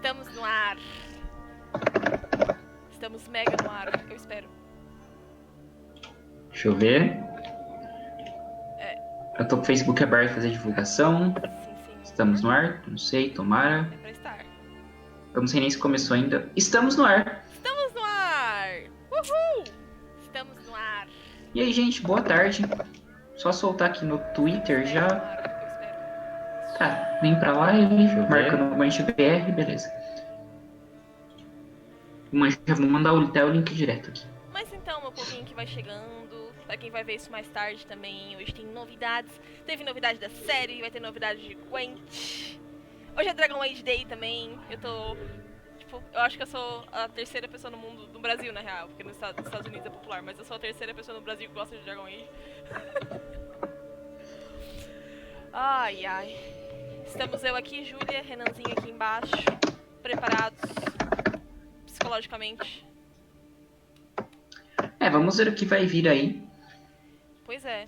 Estamos no ar. Estamos mega no ar, eu espero. Deixa eu ver. Eu tô com o Facebook aberto pra fazer divulgação. Sim. Estamos no ar? Não sei, tomara. É pra estar. Eu não sei nem se começou ainda. Estamos no ar! Estamos no ar! Uhul! Estamos no ar. E aí, gente, boa tarde. Só soltar aqui no Twitter já. Eu espero. Tá, vem pra live, marcando o Gwent BR, beleza. Já vou mandar até o link direto aqui. Mas então, meu povinho que vai chegando, pra quem vai ver isso mais tarde também, hoje tem novidades. Teve novidade da série, vai ter novidade de Gwent. Hoje é Dragon Age Day também. Eu acho que eu sou a terceira pessoa no mundo, no Brasil na real, porque nos Estados Unidos é popular, mas eu sou a terceira pessoa no Brasil que gosta de Dragon Age. Ai. Estamos eu aqui, Júlia, Renanzinho aqui embaixo, preparados psicologicamente. Vamos ver o que vai vir aí. Pois é.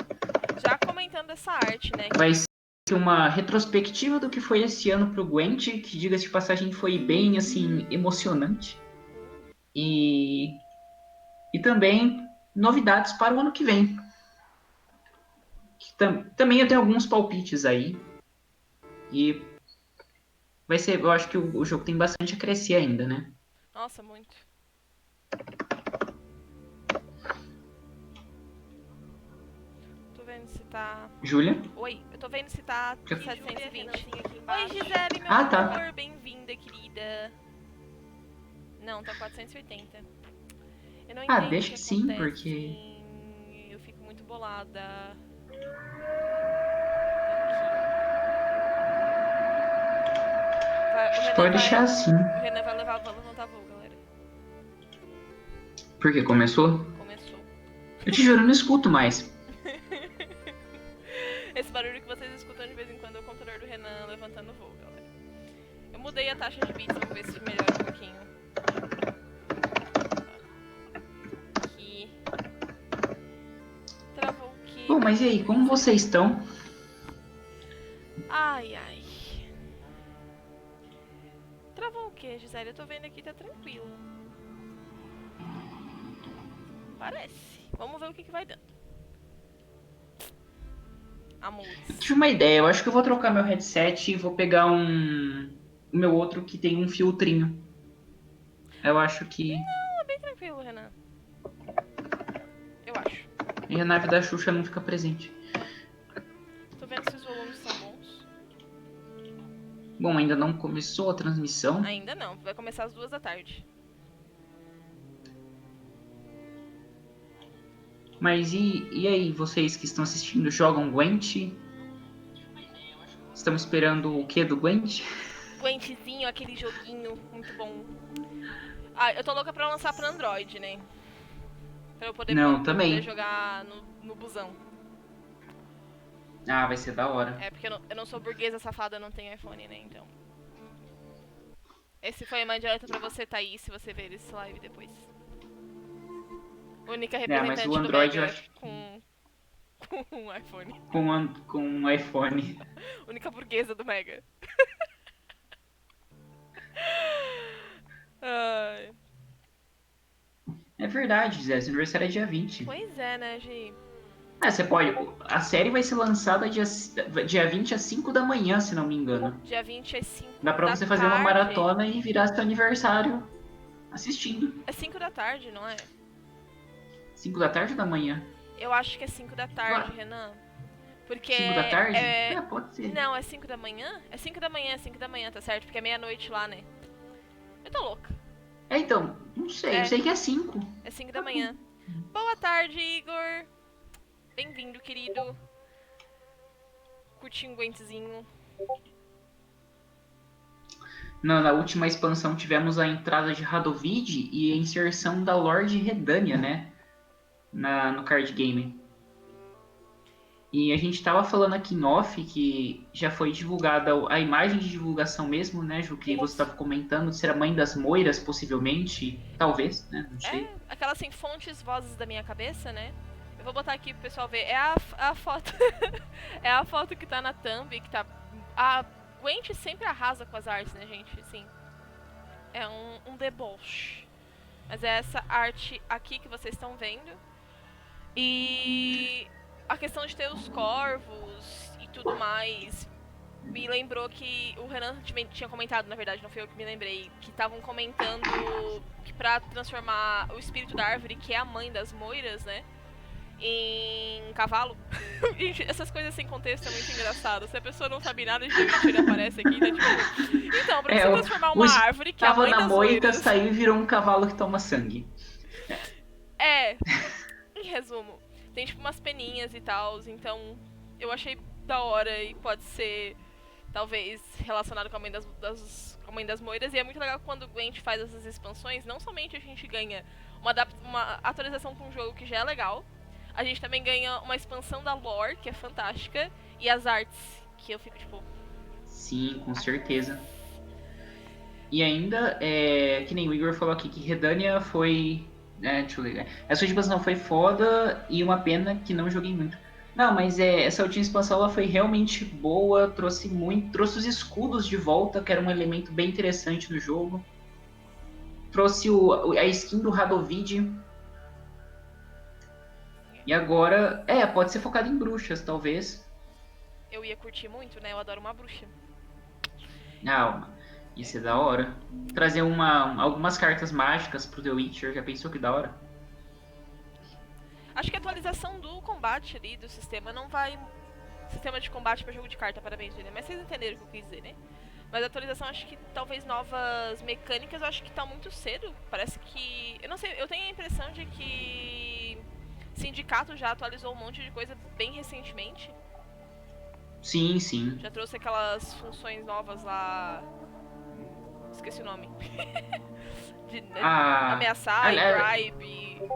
Já comentando essa arte, né? Vai ser uma retrospectiva do que foi esse ano pro Gwent, que, diga-se de passagem, foi bem, assim, emocionante. E também novidades para o ano que vem. Também eu tenho alguns palpites aí. E vai ser, eu acho que o jogo tem bastante a crescer ainda, né? Nossa, muito. Tô vendo se tá... Júlia? Oi, eu tô vendo se tá 720. Oi, Gisele, meu Ah, amor, tá. bem-vinda, querida. Não, tá 480. Eu não entendo o deixa que que sim, acontece, porque... Eu fico muito bolada. Pode deixar assim. O Renan vai levantar voo, galera. Por quê? Começou? Começou. Eu te juro, eu não escuto mais. Esse barulho que vocês escutam de vez em quando é o computador do Renan levantando voo, galera. Eu mudei a taxa de bits, vamos ver se melhora um pouquinho. Aqui. Travou o quê? Bom, mas e aí, como vocês estão? Ai. Travou o quê, Gisele? Eu tô vendo aqui, tá tranquilo. Parece. Vamos ver o que vai dando. Amores. Eu tive uma ideia, eu acho que eu vou trocar meu headset e vou pegar o meu outro que tem um filtrinho. Eu acho que... Não, é bem tranquilo, Renan. Eu acho. E a nave da Xuxa não fica presente. Tô vendo se os volumes são bons. Bom, ainda não começou a transmissão. Ainda não, vai começar às 2 da tarde. Mas e aí, vocês que estão assistindo, jogam Gwent? Estamos esperando o que do Gwent? Gwentzinho, aquele joguinho muito bom. Eu tô louca pra lançar pra Android, né? Pra eu poder, também. poder jogar no busão. Vai ser da hora. É, porque eu não sou burguesa safada, eu não tenho iPhone, né? Então. Esse foi uma indireta pra você, Thaís, se você ver esse live depois. Única representante mas o Android do Mega eu acho... com um iPhone. Com um iPhone. Única burguesa do Mega. Ai. É verdade, Zé. Seu aniversário é dia 20. Pois é, né, Gi? Você pode... A série vai ser lançada dia 20 às 5 da manhã, se não me engano. Dia 20 às 5 Dá pra da você fazer tarde. uma maratona e virar seu aniversário assistindo. É 5 da tarde, não é? 5 da tarde ou da manhã? Eu acho que é 5 da tarde, Renan. Porque 5 da tarde? Pode ser. Não, é 5 da manhã? É 5 da manhã, tá certo? Porque é meia-noite lá, né? Eu tô louca. Então, não sei. Eu sei que é 5. É 5 da manhã. Boa tarde, Igor. Bem-vindo, querido. Curti um Gwentzinho. Na última expansão tivemos a entrada de Radovid e a inserção da Lorde Redania, né? No card game. E a gente tava falando aqui em off que já foi divulgada a imagem de divulgação mesmo, né, Ju? Que você tava comentando de ser a mãe das moiras, possivelmente. Talvez, né? Não sei. Aquela assim, fontes, vozes da minha cabeça, né? Eu vou botar aqui pro pessoal ver. É a foto. É a foto que tá na thumb, que tá. A Gwent sempre arrasa com as artes, né, gente? Assim. é um deboche. Mas é essa arte aqui que vocês estão vendo. E a questão de ter os corvos e tudo mais me lembrou que o Renan tinha comentado, na verdade, não foi eu que me lembrei, que estavam comentando que pra transformar o espírito da árvore, que é a mãe das moiras, né, em cavalo. Gente, essas coisas sem contexto é muito engraçado. Se a pessoa não sabe nada de Gwent, ele aparece aqui, né, tipo... Então, pra você transformar uma árvore, que é a mãe das moita, moiras... saiu e virou um cavalo que toma sangue. É, em resumo, tem tipo umas peninhas e tal, então eu achei da hora e pode ser talvez relacionado com a mãe das moiras. E é muito legal quando o Gwent faz essas expansões, não somente a gente ganha uma atualização com um jogo que já é legal, a gente também ganha uma expansão da lore, que é fantástica, e as artes, que eu fico tipo... Sim, com certeza. E ainda, que nem o Igor falou aqui, que Redania foi... deixa eu ler. Essa última expansão foi foda e uma pena que não joguei muito. Não, mas essa última expansão ela foi realmente boa, trouxe os escudos de volta, que era um elemento bem interessante no jogo. Trouxe a skin do Radovid. E agora, pode ser focado em bruxas, talvez. Eu ia curtir muito, né? Eu adoro uma bruxa. Isso é da hora. Trazer algumas cartas mágicas pro The Witcher, já pensou que da hora? Acho que a atualização do combate ali, do sistema, não vai... Sistema de combate pra jogo de carta, parabéns, né? Mas vocês entenderam o que eu quis dizer, né? Mas a atualização, acho que talvez novas mecânicas, eu acho que tá muito cedo. Parece que... Eu não sei, eu tenho a impressão de que... Sindicato já atualizou um monte de coisa bem recentemente. Sim, sim. Já trouxe aquelas funções novas lá... Esqueci o nome. de ameaçar e bribe.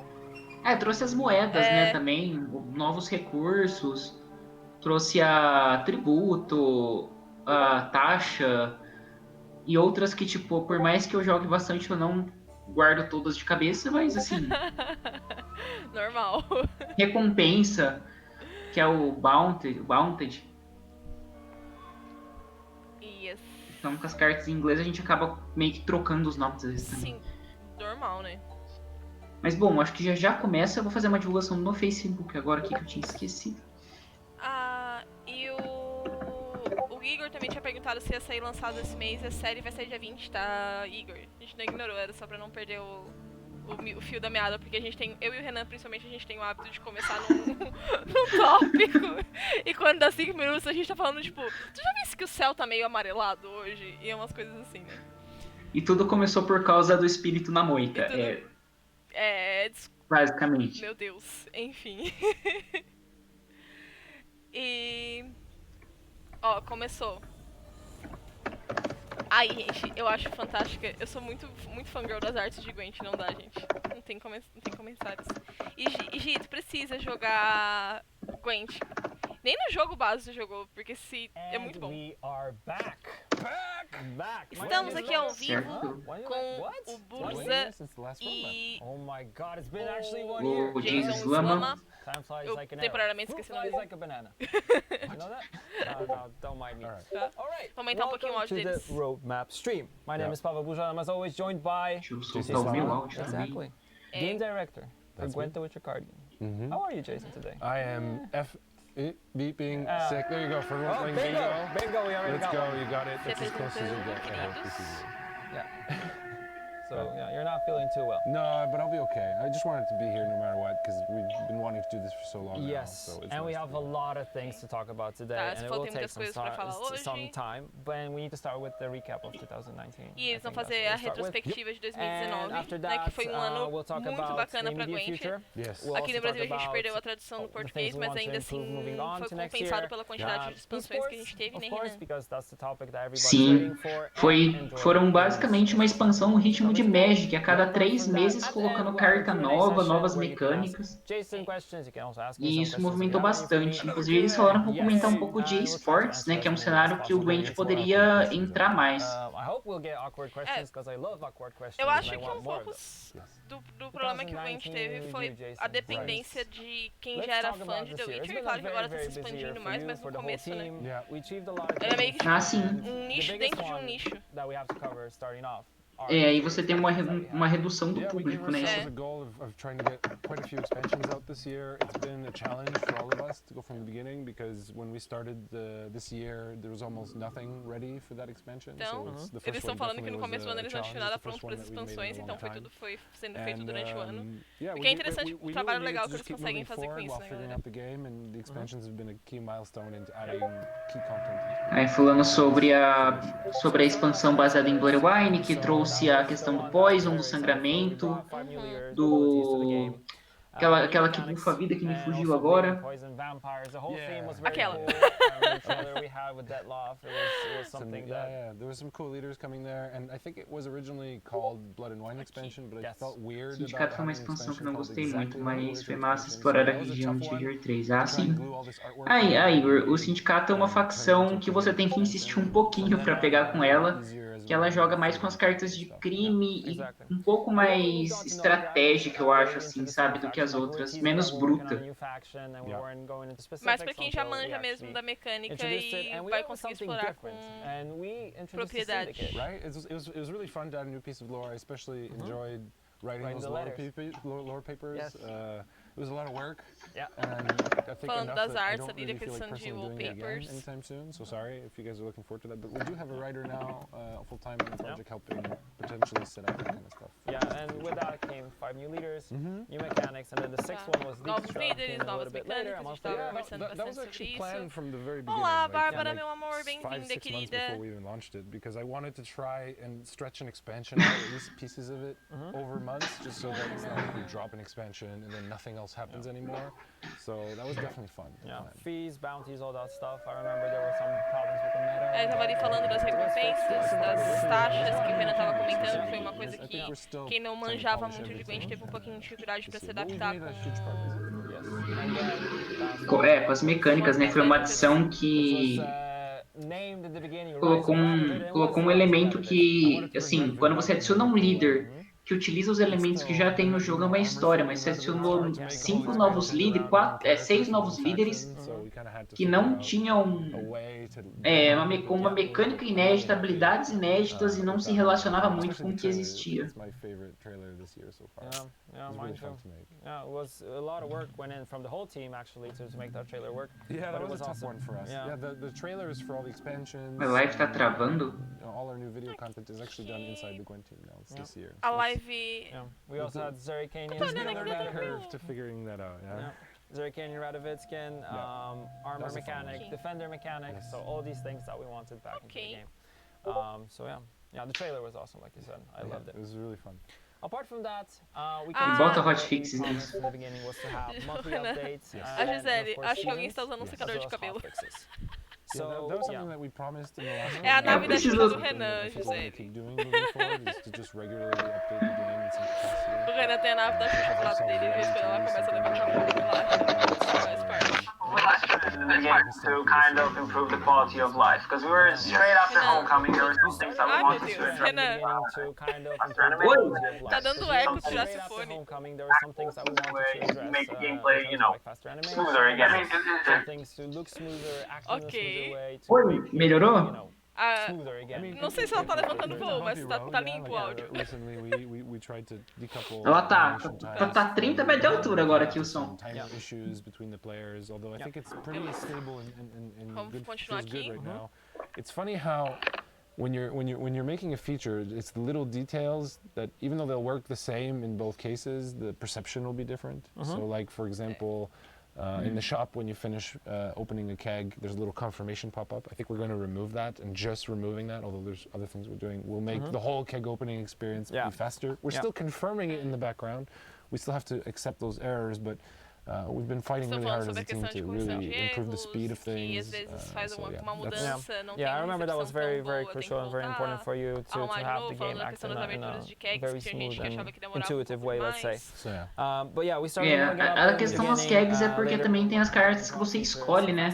Trouxe as moedas, né, também. Novos recursos. Trouxe a tributo, a taxa. E outras que, tipo, por mais que eu jogue bastante, eu não guardo todas de cabeça, mas assim... Normal. Recompensa, que é o Bounted. Yes. Então, com as cartas em inglês, a gente acaba meio que trocando os nomes às vezes também. Sim, normal, né? Mas, bom, acho que já começa. Eu vou fazer uma divulgação no Facebook agora aqui, que eu tinha esquecido. E o Igor também tinha perguntado se ia sair lançado esse mês. A série vai sair dia 20, tá, Igor? A gente não ignorou, era só pra não perder o fio da meada, porque a gente tem, eu e o Renan principalmente, a gente tem o hábito de começar num tópico e quando dá 5 minutos a gente tá falando, tipo, tu já viu que o céu tá meio amarelado hoje? E é umas coisas assim, né? E tudo começou por causa do espírito na moita, basicamente. Meu Deus, enfim. E... começou. Ai, gente, eu acho fantástica. Eu sou muito, muito fangirl das artes de Gwent, não dá, gente. Não tem comentários. E Gi, tu precisa jogar Gwent. Nem no jogo base você jogou, porque é muito bom. Estamos aqui ao vivo com o Burza e o Jason Slama. Eu temporariamente esqueci o nome dele. Vou aumentar um pouquinho o áudio deles. Roadmap stream. My name is Pavel Bujan. I'm as always joined by Exactly. Game director for Gwent the Witcher card game. How are you, Jason, today? I am beeping sick. There you go. For everyone playing bingo. Bingo, we already Let's got go. one. You got it. That's as close as you get. I hope this is it. Yeah. So, yeah, you're not feeling too well. No, but I'll be okay. I just wanted to be here no matter what because we've been wanting to do this for so long now. Yes, So it's and we nice have to a be lot of things to talk about today, and it will take some time, but we need to start with the recap of 2019. E eles vão fazer a retrospectiva de 2019, né, que foi um ano muito bacana pra Gwent. Aqui no Brasil a gente perdeu a tradução no português, mas ainda assim foi compensado pela quantidade de expansões que a gente teve, né, Renan? Sim, foram basicamente uma expansão no ritmo de Magic, a cada 3 meses colocando carta nova, novas mecânicas. E isso movimentou bastante. Inclusive eles falaram para comentar um pouco de esportes, né, que é um cenário que o Gwent poderia entrar mais. Eu acho que um pouco do problema que o Gwent teve foi a dependência de quem já era fã de The Witcher. Claro que agora tá se expandindo mais, mas no começo, né? Era meio que sim. um nicho dentro de um nicho. aí você tem uma redução do Yeah, we público, gave né? ourselves a goal of trying to get quite a few expansions out this year. It's been a challenge for all of us to go from the beginning because when we started this year, there was almost nothing ready for that expansion. Então, eles estão falando que no começo do ano eles não tinham nada pronto para as expansões, então foi sendo feito durante o ano. O que é interessante, um trabalho legal que eles conseguem fazer com isso, né, galera? Aí falando sobre a expansão baseada em Blood and Wine, que trouxe a questão do Poison, do sangramento, do... Aquela que bufa a vida que me fugiu agora. Aquela. There was some cool leaders coming there, and I think it was originally called Blood and Wine expansion, but I felt weird about Sindicato foi uma having an expansão que eu expansion não called gostei exactly muito, like mas Wizard foi of massa Wizards. explorar a That was a região tough de one Tier 3. to Ah, try and sim. glue all this artwork Igor, o together Sindicato é uma and turn it facção into que você tem que insistir um pouquinho pra pegar com ela, que ela joga mais com as cartas de crime e um pouco mais estratégica, eu acho, assim, sabe, do que as outras, menos bruta. Mas pra quem já manja mesmo da mecânica e vai conseguir explorar com propriedade. Right? It was really fun to add a new piece of lore. I especially enjoyed writing those lore papers. Yes. It was a lot of work. Yeah. And I think Falando enough das that I artes don't ali, really da feel like questão de personally doing it again wallpapers. anytime soon. So sorry if you guys are looking forward to that. But we do have a writer now, full time in the project, helping potentially set up that kind of stuff. Yeah, and with that came 5 new leaders, new mechanics, and then the sixth one was Novos Dijkstra, líderes, came a novas little bit later, a mecânicas, a gente month tava later. conversando That was bastante actually sobre planned isso. from the very beginning. Olá, like, Bárbara, like meu amor, 5, bem-vinda, 6 months querida. before we even launched it, because I wanted to try and stretch an expansion out, at least pieces of it, over months, just so that it's not like we drop an expansion and then nothing else happens anymore. So that was definitely fun. Yeah, fees, bounties, all that stuff. I remember there were some problems with the meta. Ele tava ali falando das recompensas, das taxas que o Renan tava comentando, que foi uma coisa que quem não manjava muito de Gwent teve um pouquinho de dificuldade pra se adaptar Com as mecânicas, né? Foi uma adição que colocou um elemento que, assim, quando você adiciona um líder que utiliza os elementos que já tem no jogo é uma história, mas você adicionou 6 novos líderes que não tinham uma mecânica inédita, habilidades inéditas e não se relacionava muito com o que existia. Yeah, mine too. Yeah, it was a lot of work went in from the whole team actually to make that trailer work. Yeah, that but was it a was tough awesome. one for us. Yeah. Yeah, the trailers for all the expansions. A live tá travando? All our new video content is actually done inside the Gwent team now. It's this year. A live... Yeah, we also had Zerikanian. There's been a learning curve to figuring that out, yeah. Zerikanian Radovitskin, armor mechanic, defender mechanic, so all these things that we wanted back into the game. So yeah, the trailer was awesome, like you said. I loved it. It was really fun. Apart from that, we Bota hotfixes nisso. The beginning was to have monthly updates. A Gisele, acho que alguém está usando um secador de cabelo. So that was something that we promised in the last É a nave da Xuxa do Renan, Gisele. O Renan tem a nave da Xuxa do lado dele e quando ela começa a levantar fogo, relaxa. Faz parte. To kind of improve the quality of life, because we were straight after Homecoming, there were some things that we wanted to address. Renan, tá dando eco, tirar esse fone. Homecoming, there were some things that we wanted to address. Make gameplay, you know, faster animation, smoother again. some things to look smoother, act in a smoother way. Oi, melhorou? Smoother again. Não sei se ela tá levantando voo, mas tá limpo o áudio. Ela tá 30 metros de altura agora aqui o som. Vamos continuar aqui. It's funny how when you're making a feature, it's the little details that even though they'll work the same in both cases, the perception will be different. So like for example, in the shop, when you finish opening a keg, there's a little confirmation pop-up. I think we're going to remove that, and just removing that, although there's other things we're doing, will make the whole keg opening experience be faster. We're still confirming it in the background. We still have to accept those errors, but we've been fighting really hard as a team to really improve the speed of things. Yeah, I remember that was very, very crucial and very important for you to have the game act in a very smooth and intuitive way, let's say. But yeah, we started a questão das kegs é porque também tem as cartas que você escolhe, né?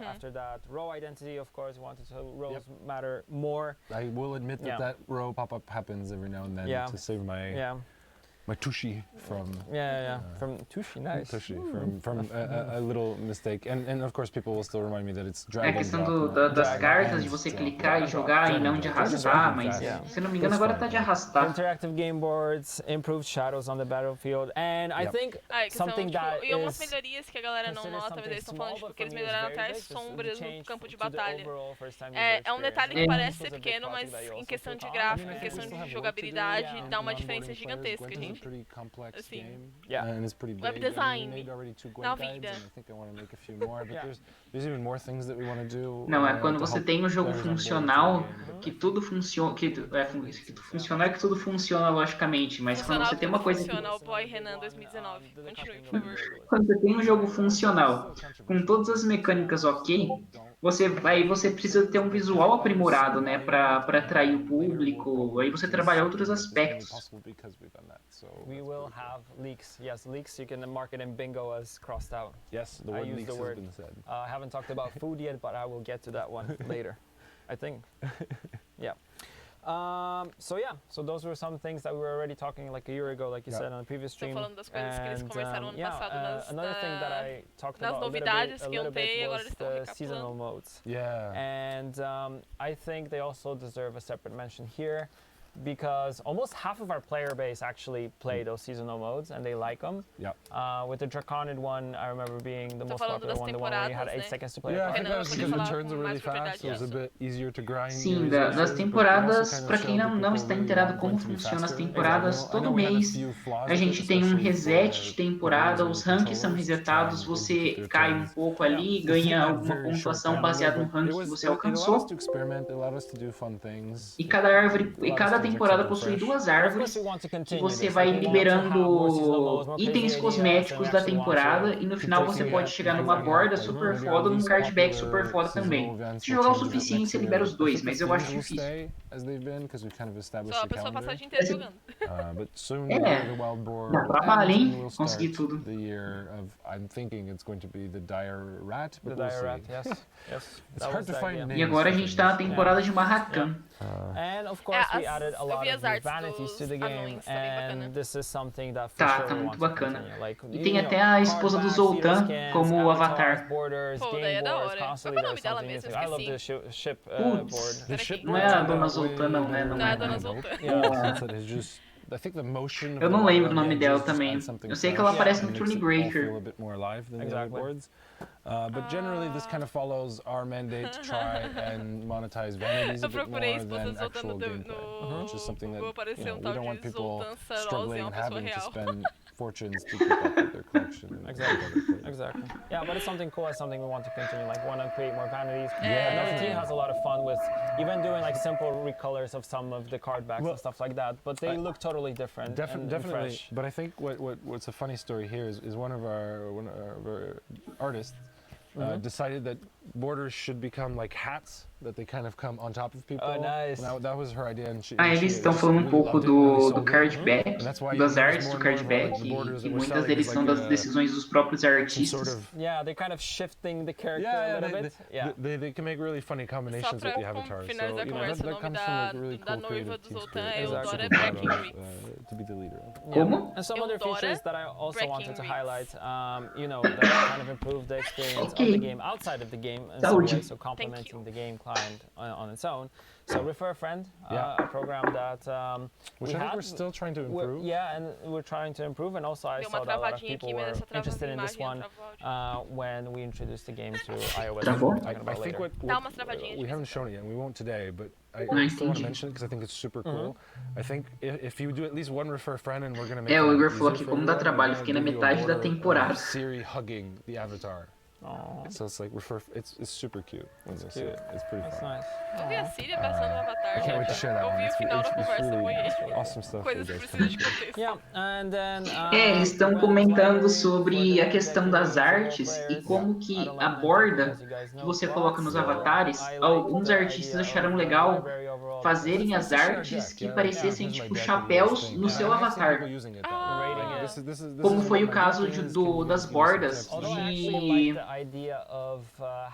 After that, row identity, of course, we wanted to rows matter more. I will admit that row pop-up happens every now and then to save my my tushy from from tushy, nice. Tushy from a little mistake, and of course people will still remind me that it's drag É a and questão drop. das cartas, de você clicar e jogar e não de arrastar, mas se não me engano agora tá de arrastar. Interactive game boards, improved shadows on the battlefield, and I think something that e algumas melhorias que a galera não nota, mas eles estão falando que eles melhoraram até as sombras no campo de batalha. É um detalhe que parece ser pequeno, mas em questão de gráfico, em questão de jogabilidade, dá uma diferença gigantesca, gente. Assim, web design, na vida. Não, é quando você tem um jogo funcional, que tudo funciona, funcional é que tudo funciona logicamente, mas quando você tem uma coisa funcional, boy Renan 2019. Continue, por favor. Quando você tem um jogo funcional, com todas as mecânicas ok, você precisa ter um visual aprimorado, né, para atrair o público, aí você trabalha outros aspectos. We will have leaks. Yes, leaks you can mark it in bingo as crossed out. Yes, the word leaks has been said. I haven't talked about food yet, but I will get to that one later, I think. Yeah. So those were some things that we were already talking like a year ago, like you said on the previous stream. Falando das coisas que eles começaram ano passado another thing that I talked nas about novidades a que iam little ter, bit agora was eles estão the recapitulando. seasonal modes. Yeah. And I think they also deserve a separate mention here, because almost half of our player base actually play those seasonal modes and they like them. Yeah. With the Draconid one, I remember being the most popular one, the one where you had 8 seconds to play. Yeah, I think that was because the turns are really fast, so it was a bit easier to grind. Sim, das temporadas, para quem não está inteirado como funcionam as temporadas, todo mês a gente tem um reset de temporada, os rankings são resetados, você cai um pouco ali, ganha alguma pontuação baseada no ranking que você alcançou. E cada temporada possui 2 árvores que você vai liberando itens cosméticos da temporada e no final você pode chegar numa borda super foda, num cardback super foda também. Se jogar o suficiente, você libera os 2, mas eu acho difícil. Só a pessoa passa o dia inteiro jogando. Dá trabalho, hein? Conseguir tudo. E agora a gente tá na temporada de Marracan. And of course we added a lot of vanities to the game, and this is something that for sure Tá we muito want to bacana. continue. Like, E tem até a esposa do Zoltan como avatar. Borders, Pô, daí game é da boards, hora. constantly Qual é o nome there's dela something mesmo? missing. I love the Esqueci. ship Putz, board. não é a Dona Zoltan, não, né? Não é a Dona Zoltan. Eu não lembro o nome dela também. Eu sei que ela aparece no Thronebreaker. But generally, this kind of follows our mandate to try and monetize vanities a bit more than actual gameplay, which is something that we don't want people struggling and having to spend fortunes to keep up with their collection. Exactly. Yeah, but it's something cool. It's something we want to continue. Like, want to create more vanities. Another team has a lot of fun with even doing like simple recolors of some of the card backs and stuff like that. But they look totally different. Definitely. Fresh. But I think what's a funny story here is one of our artists decided that borders should become like hats, that they kind of come on top of people. Oh, nice. That was her idea. And Eles estão falando um pouco do cardback, das artes do cardback, e muitas deles são das decisões dos próprios artistas. Yeah, they're kind of shifting the character a little bit. Yeah. They can make really funny combinations with the avatars. So, that comes from a really cool creative team spirit to be the leader. Como? And some other features that I also wanted to highlight, that kind of improve the experience of the game outside of the game in some way, so complementing the game client on its own. So Refer a Friend, a program that which I think we're still trying to improve. And we're trying to improve, and also I saw that a lot of people were interested in this one when we introduced the game to iOS. I think what we haven't shown it yet, and we won't today, but I still want to mention it because I think it's super cool. I think if you do at least one Refer a Friend, and we're going to make o Igor falou aqui como dá trabalho, fiquei na metade da temporada. Siri hugging the avatar. So it's like it's super cute. It's pretty fun. Nice. Eu vi a Siri abraçando o Avatar. Can't wait to share that Eu one. vi o final da conversa, foi awesome stuff. coisas que precisam de contexto. Yeah, and then, Eles estão comentando sobre a questão das artes e como que a borda que você coloca nos avatares, alguns artistas acharam legal fazerem as artes que parecessem tipo chapéus no seu avatar. como foi o caso das bordas, que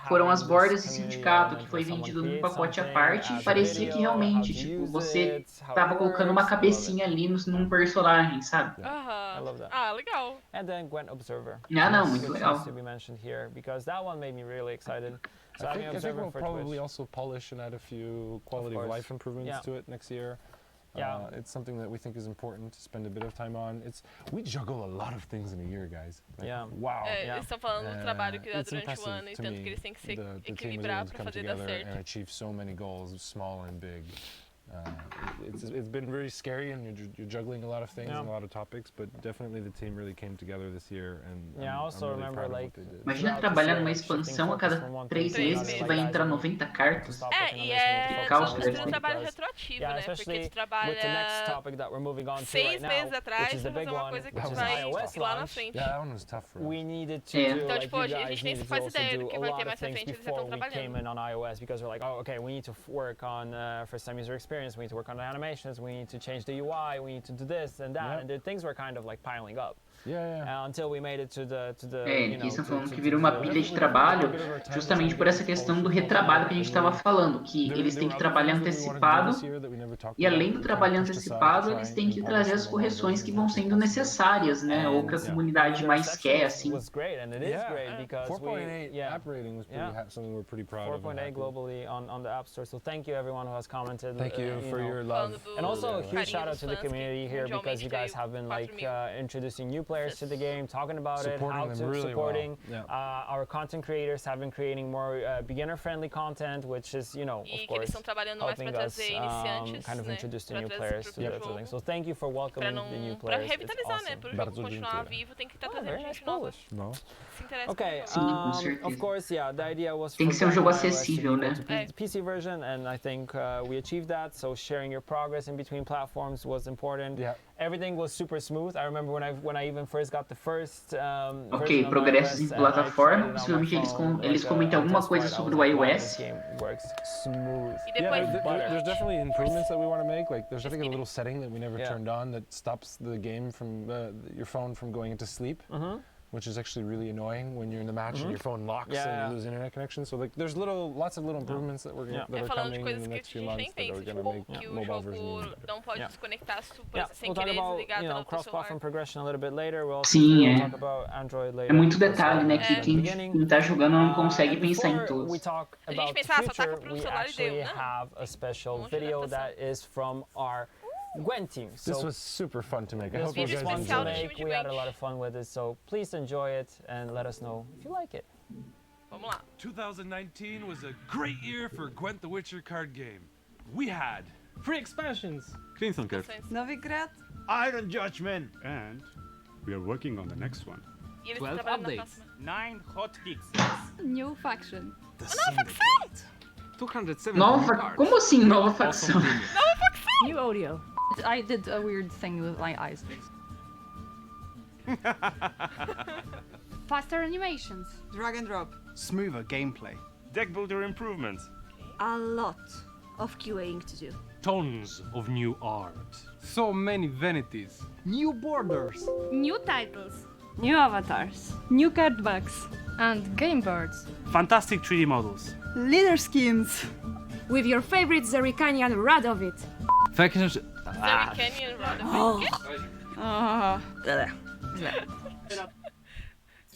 foram as bordas de sindicato, que foi vendido num pacote à parte, e parecia que realmente, tipo, você tava colocando uma cabecinha ali num personagem, sabe? Ah, legal. And then Gwent Observer. Não, muito legal. To be mentioned here because that one made me really excited. So I think we'll probably also polish and add a few quality of life improvements to it next year. It's something that we think is important to spend a bit of time on. We juggle a lot of things in a year, guys. Wow. Eles estão falando do trabalho que dá durante o ano e tanto que eles têm que se equilibrar para fazer dar certo. And achieve so many goals, small and big. It's been very scary, and you're juggling a lot of things and a lot of topics, but definitely the team really came together this year, and I also I'm really remember proud of like what they did. Imagina trabalhar numa expansão a cada 3 meses que vai entrar 90 cartas. E é caos que um trabalho retroativo, né? Porque eles trabalham 6 meses atrás pra fazer uma coisa que vai lá na frente. Yeah, that one was tough for us. Então, tipo, a gente nem se faz ideia do que vai ter mais pra frente, eles já estão trabalhando. On iOS because we're like, oh, okay, we need to work on first time user experience, we need to work on the animations, we need to change the UI, we need to do this and that, and the things were kind of like piling up. Until we made it to the eles estão falando que virou uma pilha de trabalho justamente por essa questão do retrabalho que a gente estava falando, que eles têm que trabalhar antecipado e além do trabalho antecipado, eles têm que trazer as correções que vão sendo necessárias, né? Ou que a comunidade mais quer, assim. 4.8 app rating was something we're pretty proud of. 4.8 globally on the App Store. So thank you everyone who has commented. Thank you for your love. And also a huge shout out to the community here because you guys have been like introducing new players to the game, talking about supporting our content creators have been creating more beginner-friendly content, which is, of course, helping us kind of introduce the new players to the thing. So thank you for welcoming the new players. Pra revitalizar, né? Pro jogo continuar vivo, tem que estar trazendo gente nova. Okay, of course, the idea was tem que ser jogo acessível, né? The PC version, and I think we achieved that. So sharing your progress in between platforms was important. Everything was super smooth. I remember when I even first got the first. Ok, progressos em plataforma. Possivelmente eles comentam alguma coisa sobre o iOS. Works smooth. There's definitely improvements that we want to make. Like there's I think a little setting that we never turned on that stops the game from your phone from going into sleep. Which is actually really annoying when you're in the match and your phone locks and you lose internet connection. So like, there's lots of little improvements that that are coming in the next few months that are going to make mobile version better. We'll talk about cross-platform progression a little bit later. We'll also talk about Android later. É muito detalhe, né? Que quem tá jogando não consegue pensar em todos. We talk about the future. We actually have a special video that is from our Gwent team. This was super fun to make. I hope you guys enjoyed it. We had a lot of fun with it, so please enjoy it and let us know if you like it. Vamos lá. 2019 was a great year for Gwent the Witcher card game. We had free expansions, Crimson Curse, Novigrad, Iron Judgment, and we are working on the next one. 12 updates, 9 hotfixes, new faction. Nova facção! 270 Nova? Como assim nova facção? Nova facção! New audio. I did a weird thing with my eyes. Faster animations. Drag and drop. smoother gameplay, deck builder improvements, A lot of QAing to do. tons of new art. So many vanities. new borders, New titles. New avatars. New card backs. And game boards. Fantastic 3D models. Leader skins. With your favorite Zerikanian Radovit. factions. Zerikanian Radovit.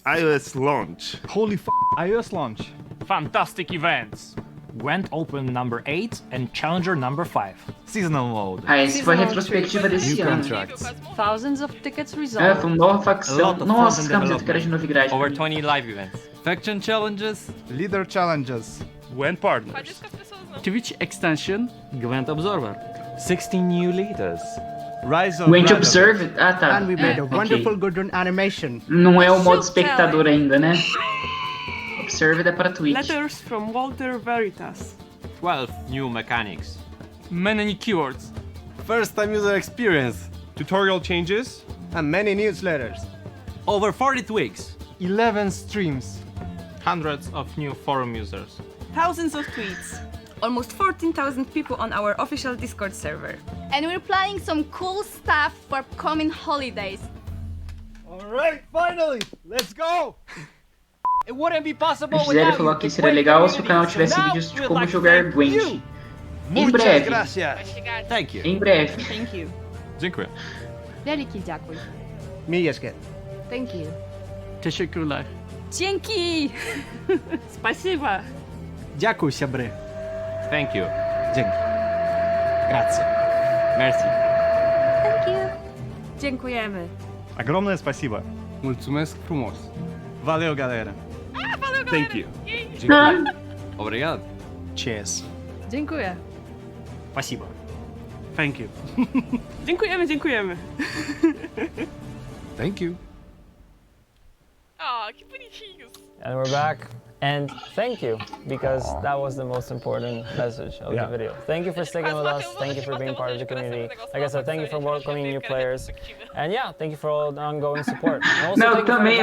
iOS launch. Holy iOS launch. Fantastic events. Gwent Open number 8 and Challenger number 5. Seasonal mode. Ah, esse foi a retrospectiva desse ano. Thousands of tickets É, resolved. foi uma nova facção. Nossa, essa camiseta que era de Novigrad. Over 20 live events. Faction challenges. Leader challenges. Gwent Faz partners. isso com as pessoas, não. Twitch extension, Gwent Observer. 16 new leaders. Rise of Gwent Radovit. Observe. Ah, tá. And we made a Ok. wonderful Gudrun animation. Não é o modo espectador ainda, né? Observe é para Twitch. Letters from Walter Veritas. 12 new mechanics. Many keywords. First time user experience. Tutorial changes. And many newsletters. Over 40 tweaks. 11 streams. Hundreds of new forum users. Thousands of tweets. Almost 14,000 people on our official Discord server. And we're planning some cool stuff for upcoming holidays. Alright, finally! Let's go! It wouldn't be possible A Gisele without falou you. que seria legal se o canal tivesse vídeos de como jogar Gwent. Em breve. Thank you. Em breve. Thank you. Dziękuję. Wielki dziękuj. Mijaśkę. Thank you. Teşekkürler. Dzięki! Спасибо. Dziękuję, siabry. Thank you. Dzięki. Grazie. Merci. Thank you. Dziękujemy. Огромное спасибо. Mulțumesc frumos. Valeu, galera. Thank you. Obrigado. Cheers. Dziękuję. Спасибо. Thank you. Dziękujemy, dziękujemy. Thank you. Ah, que bonitinhos. And we're back. And thank you, because that was the most important message of the video. Thank you for sticking with us. Thank you for being part of the community. Like I said, thank you for welcoming new players. And yeah, thank you for all the ongoing support. Não, eu também,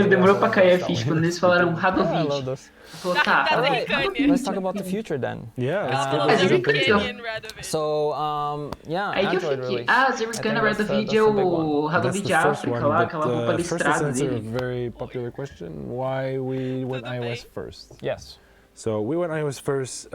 demorou pra cair a ficha quando eles falaram Radovid. Falou, tá. Let's talk about the future then. So, yeah, Aí que eu fiquei, Zerrikana Radovid é o Radovid África lá, aquela roupa listrada dele. Very popular question. Why we went iOS first? Yes. So we went iOS first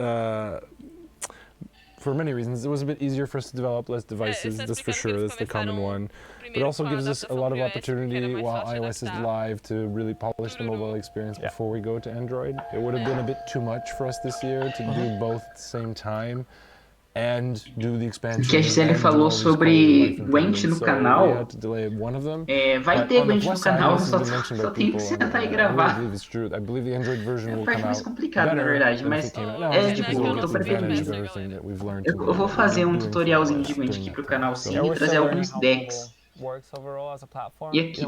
for many reasons. It was a bit easier for us to develop less devices, that's for sure, that's the common one. But it also gives us a lot of opportunity while iOS is live to really polish the mobile experience before we go to Android. It would have been a bit too much for us this year to do both at the same time. And do the expansion. Que a Gisele falou sobre Gwent no canal. Vai ter Gwent no canal, só tem que sentar e gravar. É mais complicado, na verdade, mas eu tô pretendendo. Eu vou fazer um tutorialzinho de Gwent aqui pro canal sim e trazer alguns decks. E aqui,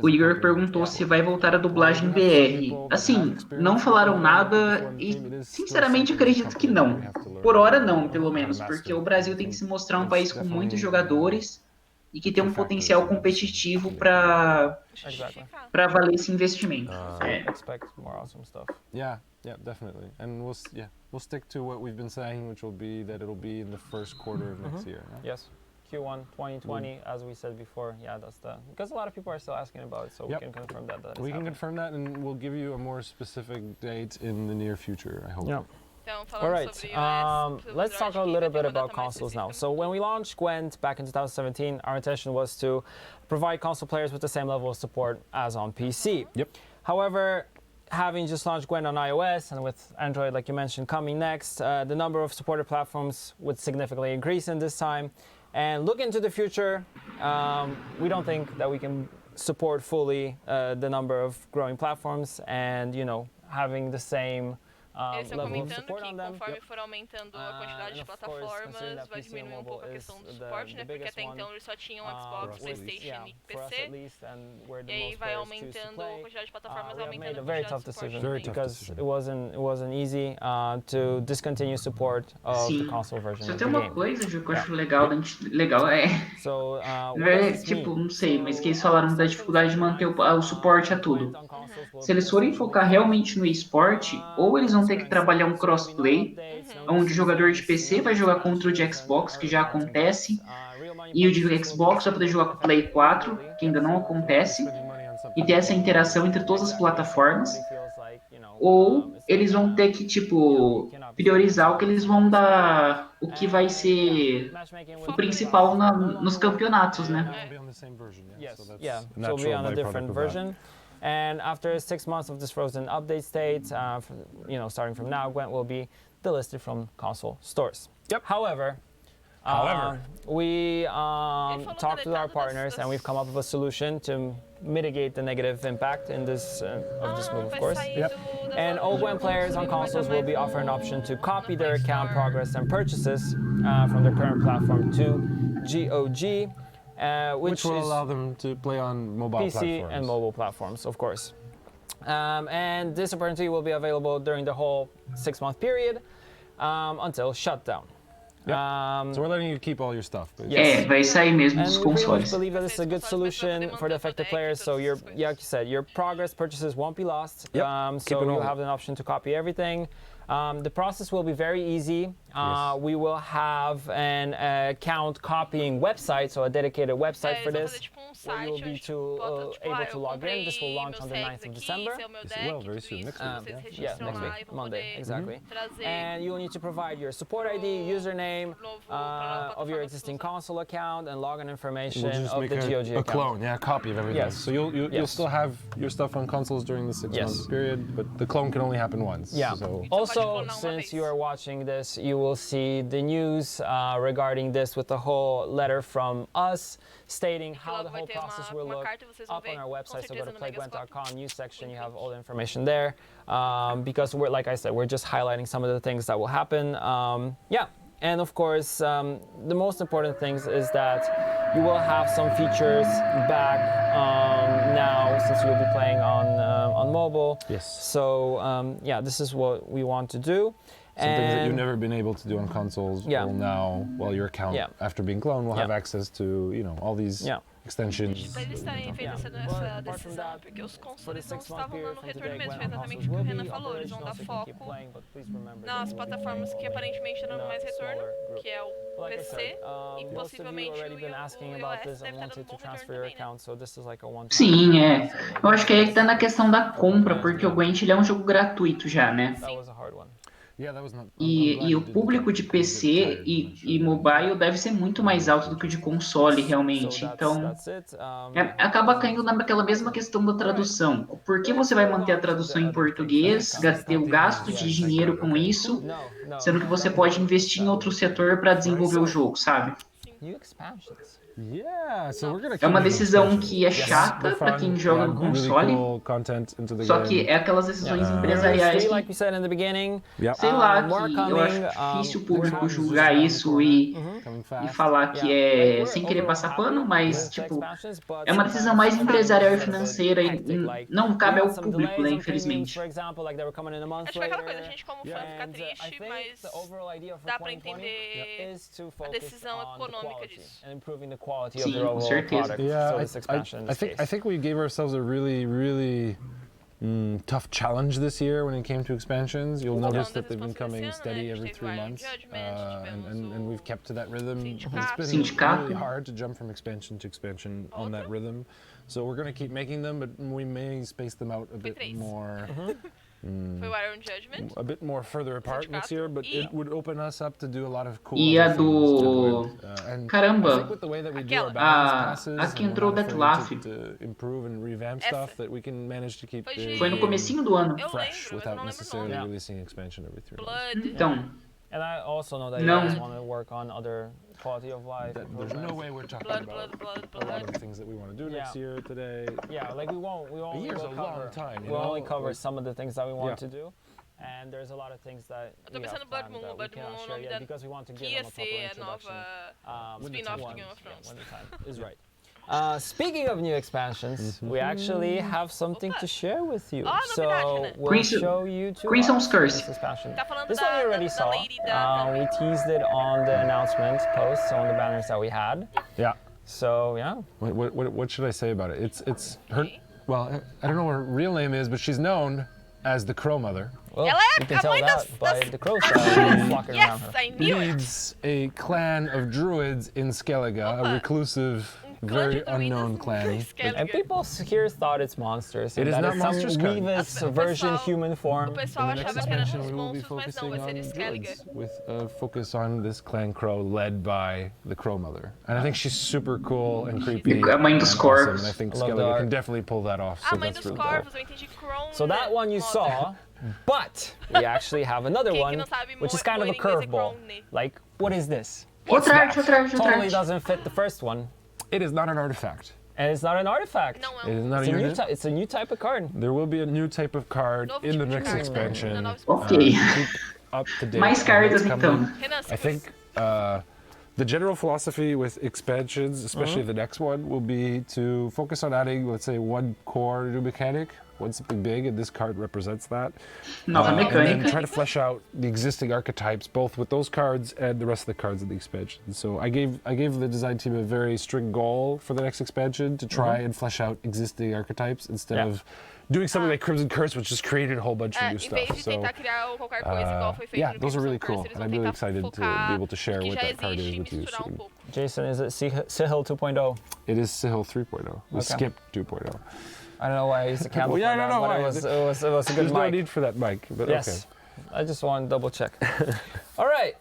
o Igor perguntou se vai voltar a dublagem BR. Assim, não falaram nada e, sinceramente, acredito que não. Por hora não, pelo menos, porque o Brasil tem que se mostrar um país com muitos jogadores e que tem um potencial competitivo para valer esse investimento. Yeah, definitely. And we'll stick to what we've been saying, which will be that it'll be in the first quarter of next year. Yes. Q1 2020, as we said before, that's because a lot of people are still asking about it, so we can confirm that. We can confirm that, and we'll give you a more specific date in the near future, I hope. Yeah. All right, let's talk a little bit about consoles now. So when we launched Gwent back in 2017, our intention was to provide console players with the same level of support as on PC. Yep. However, having just launched Gwent on iOS and with Android, like you mentioned, coming next, the number of supported platforms would significantly increase in this time. And looking to the future, we don't think that we can support fully the number of growing platforms and, having the same level of support on them. Conforme for aumentando a quantidade de plataformas, vai diminuir um pouco a questão do suporte, né? Porque até então eles só tinham Xbox, PlayStation e PC. E aí vai aumentando a quantidade de plataformas, aumentando a quantidade de suporte. Because it wasn't easy to discontinue support of the console version. Só tem uma coisa, Ju, que eu acho legal tipo, não sei, mas que eles falaram da dificuldade de manter o suporte a tudo. Se eles forem focar realmente no esporte, ou eles vão ter que trabalhar um crossplay, onde o jogador de PC vai jogar contra o de Xbox, que já acontece, e o de Xbox vai poder jogar com o Play 4, que ainda não acontece, e ter essa interação entre todas as plataformas, ou eles vão ter que, priorizar o que eles vão dar, o que vai ser o principal nos campeonatos, né? Yeah, so we'll be on a different version. And after 6 months of this frozen update state, starting from now, Gwent will be delisted from console stores. Yep. However, we talked with our partners and we've come up with a solution to mitigate the negative impact of this move, of course. Yep. And all Gwent players on consoles will be offered an option to copy their account progress and purchases from their current platform to GOG. Which will allow them to play on mobile PC platforms. and mobile platforms, of course. And this opportunity will be available during the whole 6-month period until shutdown. Yep. So we're letting you keep all your stuff. Yes. Vai sair mesmo dos consoles. We believe that this is a good solution for the affected players. So like you said, your progress purchases won't be lost. Yep. So you'll have an option to copy everything. The process will be very easy. We will have an account copying website, so a dedicated website for this, where you'll be able to log in. This will launch on the 9th of December. Well, very soon, next week. Yeah, next week, Monday, exactly. And you will need to provide your support ID, username of your existing console account, and login information of the GOG account. A clone, yeah, a copy of everything. Yes. So you'll still have your stuff on consoles during the 6-month period, but the clone can only happen once. Yeah. So. Also, since you are watching this, you will see the news regarding this with the whole letter from us stating how the whole process will look up on our website. So go to playgwent.com, news section, you have all the information there. Because we're, like I said, we're just highlighting some of the things that will happen. Yeah. And of course, the most important things is that you will have some features back now, since you'll be playing on mobile. Yes. So yeah, this is what we want to do. Some things that you've never been able to do on consoles will now, well, your account, after being cloned, will have access to, you know, all these extensions. Pra eles terem feito essa decisão, porque os consoles não estavam dando retorno mesmo, foi exatamente o que o Renan falou, eles vão dar foco nas plataformas que aparentemente dão mais retorno, que é o PC e possivelmente o iOS deve estar dando um bom retorno também, né? Sim, eu acho que aí que tá na questão da compra, porque o Gwent ele é um jogo gratuito já, né? E o público de PC e mobile deve ser muito mais alto do que o de console, realmente. Então, acaba caindo naquela mesma questão da tradução. Por que você vai manter a tradução em português, ter o gasto de dinheiro com isso, sendo que você pode investir em outro setor para desenvolver o jogo, sabe? É uma decisão que é chata para quem joga no console, só que é aquelas decisões empresariais que, sei lá, que eu acho difícil o público julgar isso e falar que é sem querer passar pano, mas, tipo, é uma decisão mais empresarial e financeira e não cabe ao público, né, infelizmente. Acho que é aquela coisa, a gente como fã fica triste, mas dá pra entender a decisão econômica disso. Quality of their overall product. Yeah, so this expansion I think we gave ourselves a really tough challenge this year when it came to expansions. You'll notice that they've been coming steady every 3 months, and we've kept to that rhythm. It's been really hard to jump from expansion to expansion on that rhythm. So we're going to keep making them, but we may space them out a bit more. Foi o Iron Judgment. A bit more further apart next year, but it would open us up to do a lot of cool E a do... Caramba! A que entrou o Deathloop. Foi no comecinho do ano. Então... And I also know that you guys want to work on other quality of life. There's no way we're talking about a lot of the things that we want to do next year today. Yeah, like we only a long time. We'll only cover some of the things that we want to do. And there's a lot of things that we have planned that we cannot share yet because we want to give them a proper introduction. Spin-off to Game of Thrones. When the time is right. Speaking of new expansions, we actually have something to share with you. So we'll show you Crimson's Curse. This expansion. This one you already saw. We teased it on the announcement posts on the banners that we had. Yeah. So yeah. What should I say about it? It's her. Well, I don't know what her real name is, but she's known as the Crow Mother. Well, you can tell that by the crows flocking around her. I knew Leads a clan of druids in Skellige, a reclusive, very unknown clan. And people here thought it's monsters. It is not monsters. Monsters Grievous version human form. In the next expansion, we will be focusing on druids, with a focus on this clan crow led by the Crow Mother. And I think she's super cool and creepy. A mãe dos corvos. And I think Skellige can definitely pull that off. So that's really cool. So that one you saw. But we actually have another one, which is kind of a curveball. Like, what is this? Totally doesn't fit the first one. It is not an artifact. And it's not an artifact. It is not a unit. It's a new type of card. There will be a new type of card in the next expansion. Okay. Keep up to date. Mais cartas então. I think the general philosophy with expansions, especially the next one, will be to focus on adding, let's say, one core new mechanic want something big, and this card represents that. Nova And mecânica. then try to flesh out the existing archetypes, both with those cards and the rest of the cards in the expansion. So I gave the design team a very strict goal for the next expansion to try and flesh out existing archetypes instead of doing something like Crimson Curse, which just created a whole bunch of new Em stuff. vez de So, tentar criar qualquer coisa igual foi feito yeah, no those are really Crimson cool, Curse, eles and vão I'm really tentar excited to focar be able to share no que what já that card existe is e with you misturar soon. pouco. Jason, is it Sihil 2.0? It is Sihil 3.0. We Okay. skipped 2.0. I don't know why I used to cancel Well, yeah, I for don't that, know but why. it was a good There's no mic. need for that mic, but Yes. okay. I just want to double check. All right.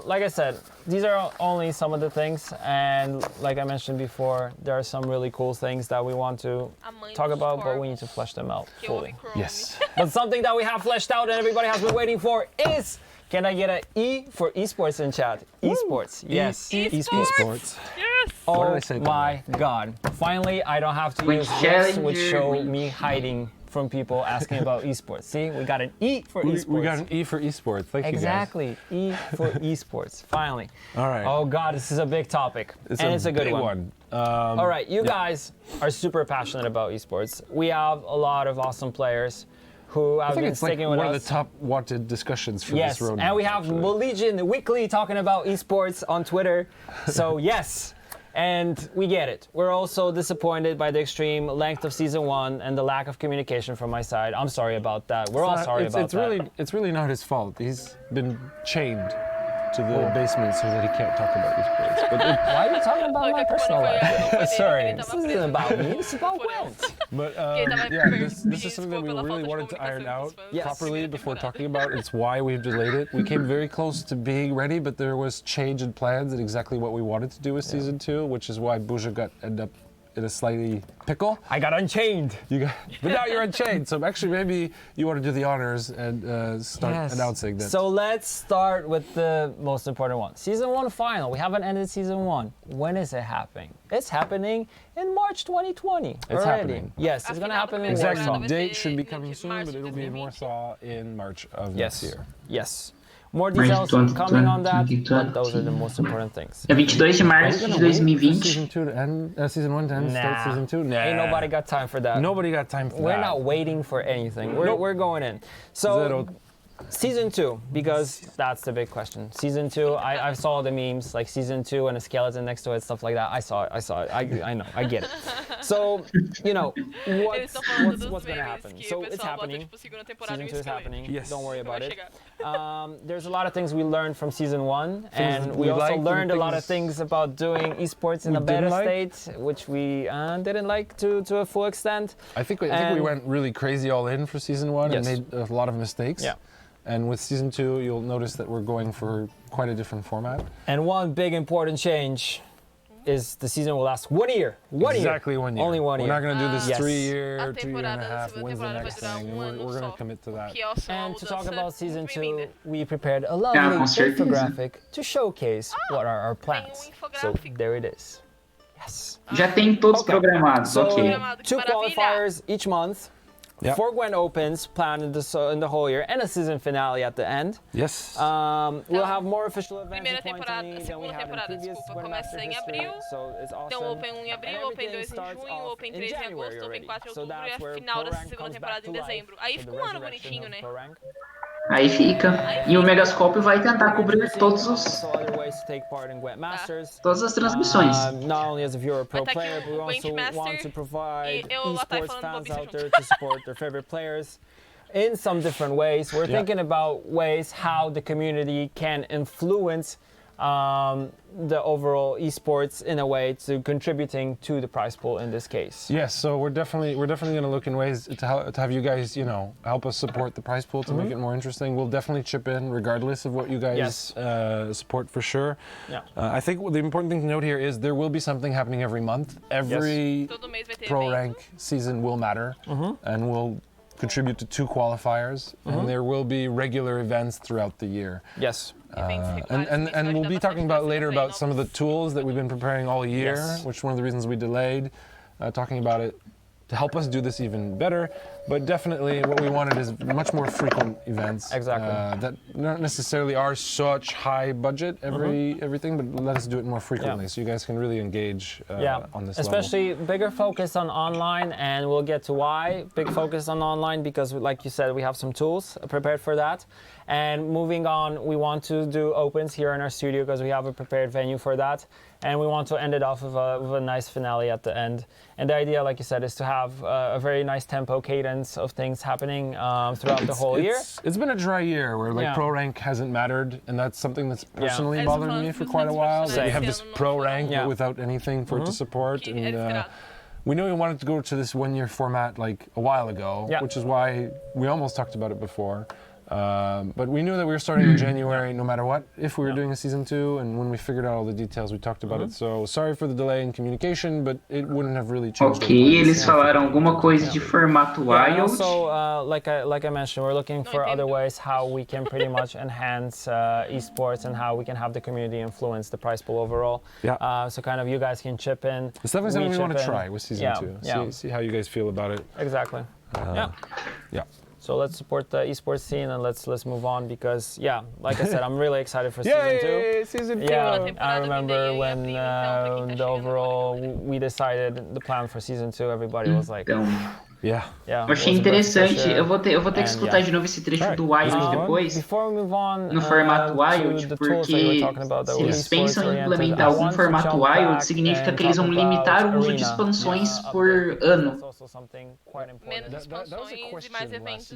Like I said, these are only some of the things, and like I mentioned before, there are some really cool things that we want to talk about, but we need to flesh them out fully. Yes. But something that we have fleshed out and everybody has been waiting for is, can I get an E for esports in chat? Esports, yes. Esports. Yes! Oh What did I say, my God. Finally, I don't have to We use this, challenge which you. show me hiding from people asking about esports. See, we got an E for esports. We got an E for esports. Thank Exactly, E for esports, finally. All right. Oh God, this is a big topic, and it's a good big one. All right, you guys are super passionate about esports. We have a lot of awesome players who have I think been it's like sticking with one us. of the top wanted discussions for Yes, this road. and we have Legion Weekly talking about esports on Twitter. So yes, and we get it. We're also disappointed by the extreme length of season 1 and the lack of communication from my side. I'm sorry about that. We're all sorry about that. It's really not his fault. He's been chained to the basement so that he can't talk about esports. But Why are you talking about my personal life? sorry. This isn't about me. This is about Gwent. But yeah, this is something that we really wanted to iron out properly before talking about. It's why we've delayed it. We came very close to being ready, but there was change in plans and exactly what we wanted to do with season 2, which is why Buja ended up in a slightly pickle. I got unchained. But now you're unchained. So actually, maybe you want to do the honors and start announcing that. So let's start with the most important one. Season 1 final. We haven't ended season 1. When is it happening? It's happening in March 2020. It's already. happening. Yes, it's gonna happen in Exact Warsaw. date should be coming soon, but it'll be in Warsaw in March of next year. Yes. More details coming on that, but those are the most important things. É 22 de março de 2020. Season 2 to end, season 1 to end, start season 2? Nah. Ain't nobody got time for that. Nobody got time for that. We're not waiting for anything. We're going in. So, season 2, because that's the big question. Season 2, I saw the memes, like season 2 and a skeleton next to it, stuff like that. I saw it. I know, I get it. So, you know, what's gonna happen? So it's happening. Season 2 is happening. Yes. Don't worry about it. There's a lot of things we learned from season 1, and we also learned a lot of things about doing esports in a better state, which we didn't like to a full extent. I think we went really crazy all in for season 1 and made a lot of mistakes. Yeah. And with season 2, you'll notice that we're going for quite a different format. And one big important change is the season will last 1 year. 1 year. Exactly 1 year. Only 1 year. We're not going to do this 3 year, A 2 year and a temporada, half, segunda when's the temporada next vai durar thing, and ano we're going só. to commit to that. Que é só a And to talk mudança about season 2, bem-vinda. we prepared a com lovely certeza. infographic to showcase what are our plans. So infográfico. there it is. Yes. Já tem todos programados, So, ok. 2 Maravilha. qualifiers each month. Yep. 4 Gwent Opens planned in the whole year, and a season finale at the end. Yes. We'll have more official events Primeira in temporada, 2020 than we segunda have in temporada, previous desculpa, Gwent começa Master em history, abril. so it's awesome. Então Open 1 em abril, And Open 2 everything em starts junho, off Open in 3 em January agosto, Open already. 4 em So outubro e that's a where final dessa Pro-Rank segunda comes temporada back em to life dezembro. Aí for fica the um ano resurrection bonitinho, of né? Pro-Rank. Aí fica. E o Megascope vai tentar cobrir todos Also other ways to take part in Gwent Masters. todas as transmissões. Not only as if you're a pro Vai tá aqui player, but we o Gwent also Master want to provide e eu lá tá esports falando fans bobice out junto. there to support their favorite players in some different ways. We're thinking about ways how the community can influence the overall esports in a way to contributing to the prize pool in this case. Yes, so we're definitely going to look in ways to have you guys, help us support the prize pool to make it more interesting. We'll definitely chip in regardless of what you guys support for sure. Yeah. I think the important thing to note here is there will be something happening every month. Every Todo mês vai ter pro evento. rank season will matter, and will contribute to 2 qualifiers, and there will be regular events throughout the year. Yes. And we'll be talking about later about some of the tools that we've been preparing all year, which is one of the reasons we delayed, talking about it to help us do this even better. But definitely what we wanted is much more frequent events. Exactly. That not necessarily are such high budget everything, but let us do it more frequently so you guys can really engage on this Especially level. bigger focus on online, and we'll get to why. Big focus on online because, like you said, we have some tools prepared for that. And moving on, we want to do opens here in our studio because we have a prepared venue for that. And we want to end it off with a nice finale at the end. And the idea, like you said, is to have a very nice tempo cadence of things happening throughout the whole year. It's been a dry year where like pro rank hasn't mattered, and that's something that's personally bothered me for quite a while. Like, we have this pro rank but without anything for it to support. And we knew we wanted to go to this 1 year format like a while ago, which is why we almost talked about it before. But we knew that we were starting in January no matter what, if we were doing a season 2, and when we figured out all the details we talked about it. So sorry for the delay in communication, but it wouldn't have really changed. Ok, eles falaram alguma coisa de formato wild. Also, like I mentioned, we're looking for other ways how we can pretty much enhance esports and how we can have the community influence the prize pool overall. So kind of you guys can chip in. It's definitely something we want to try with season 2. See how you guys feel about it. Exactly. Yeah. So let's support the esports scene and let's move on because like I said, I'm really excited for season 2. Yay, season 2! Yeah, I remember when the overall we decided the plan for season 2, everybody was like, eu achei interessante. Eu vou ter que escutar de novo esse trecho do Wild depois, no formato Wild, porque se eles pensam em implementar algum formato Wild, significa que eles vão limitar o uso de expansões por ano. Menos expansões e mais eventos.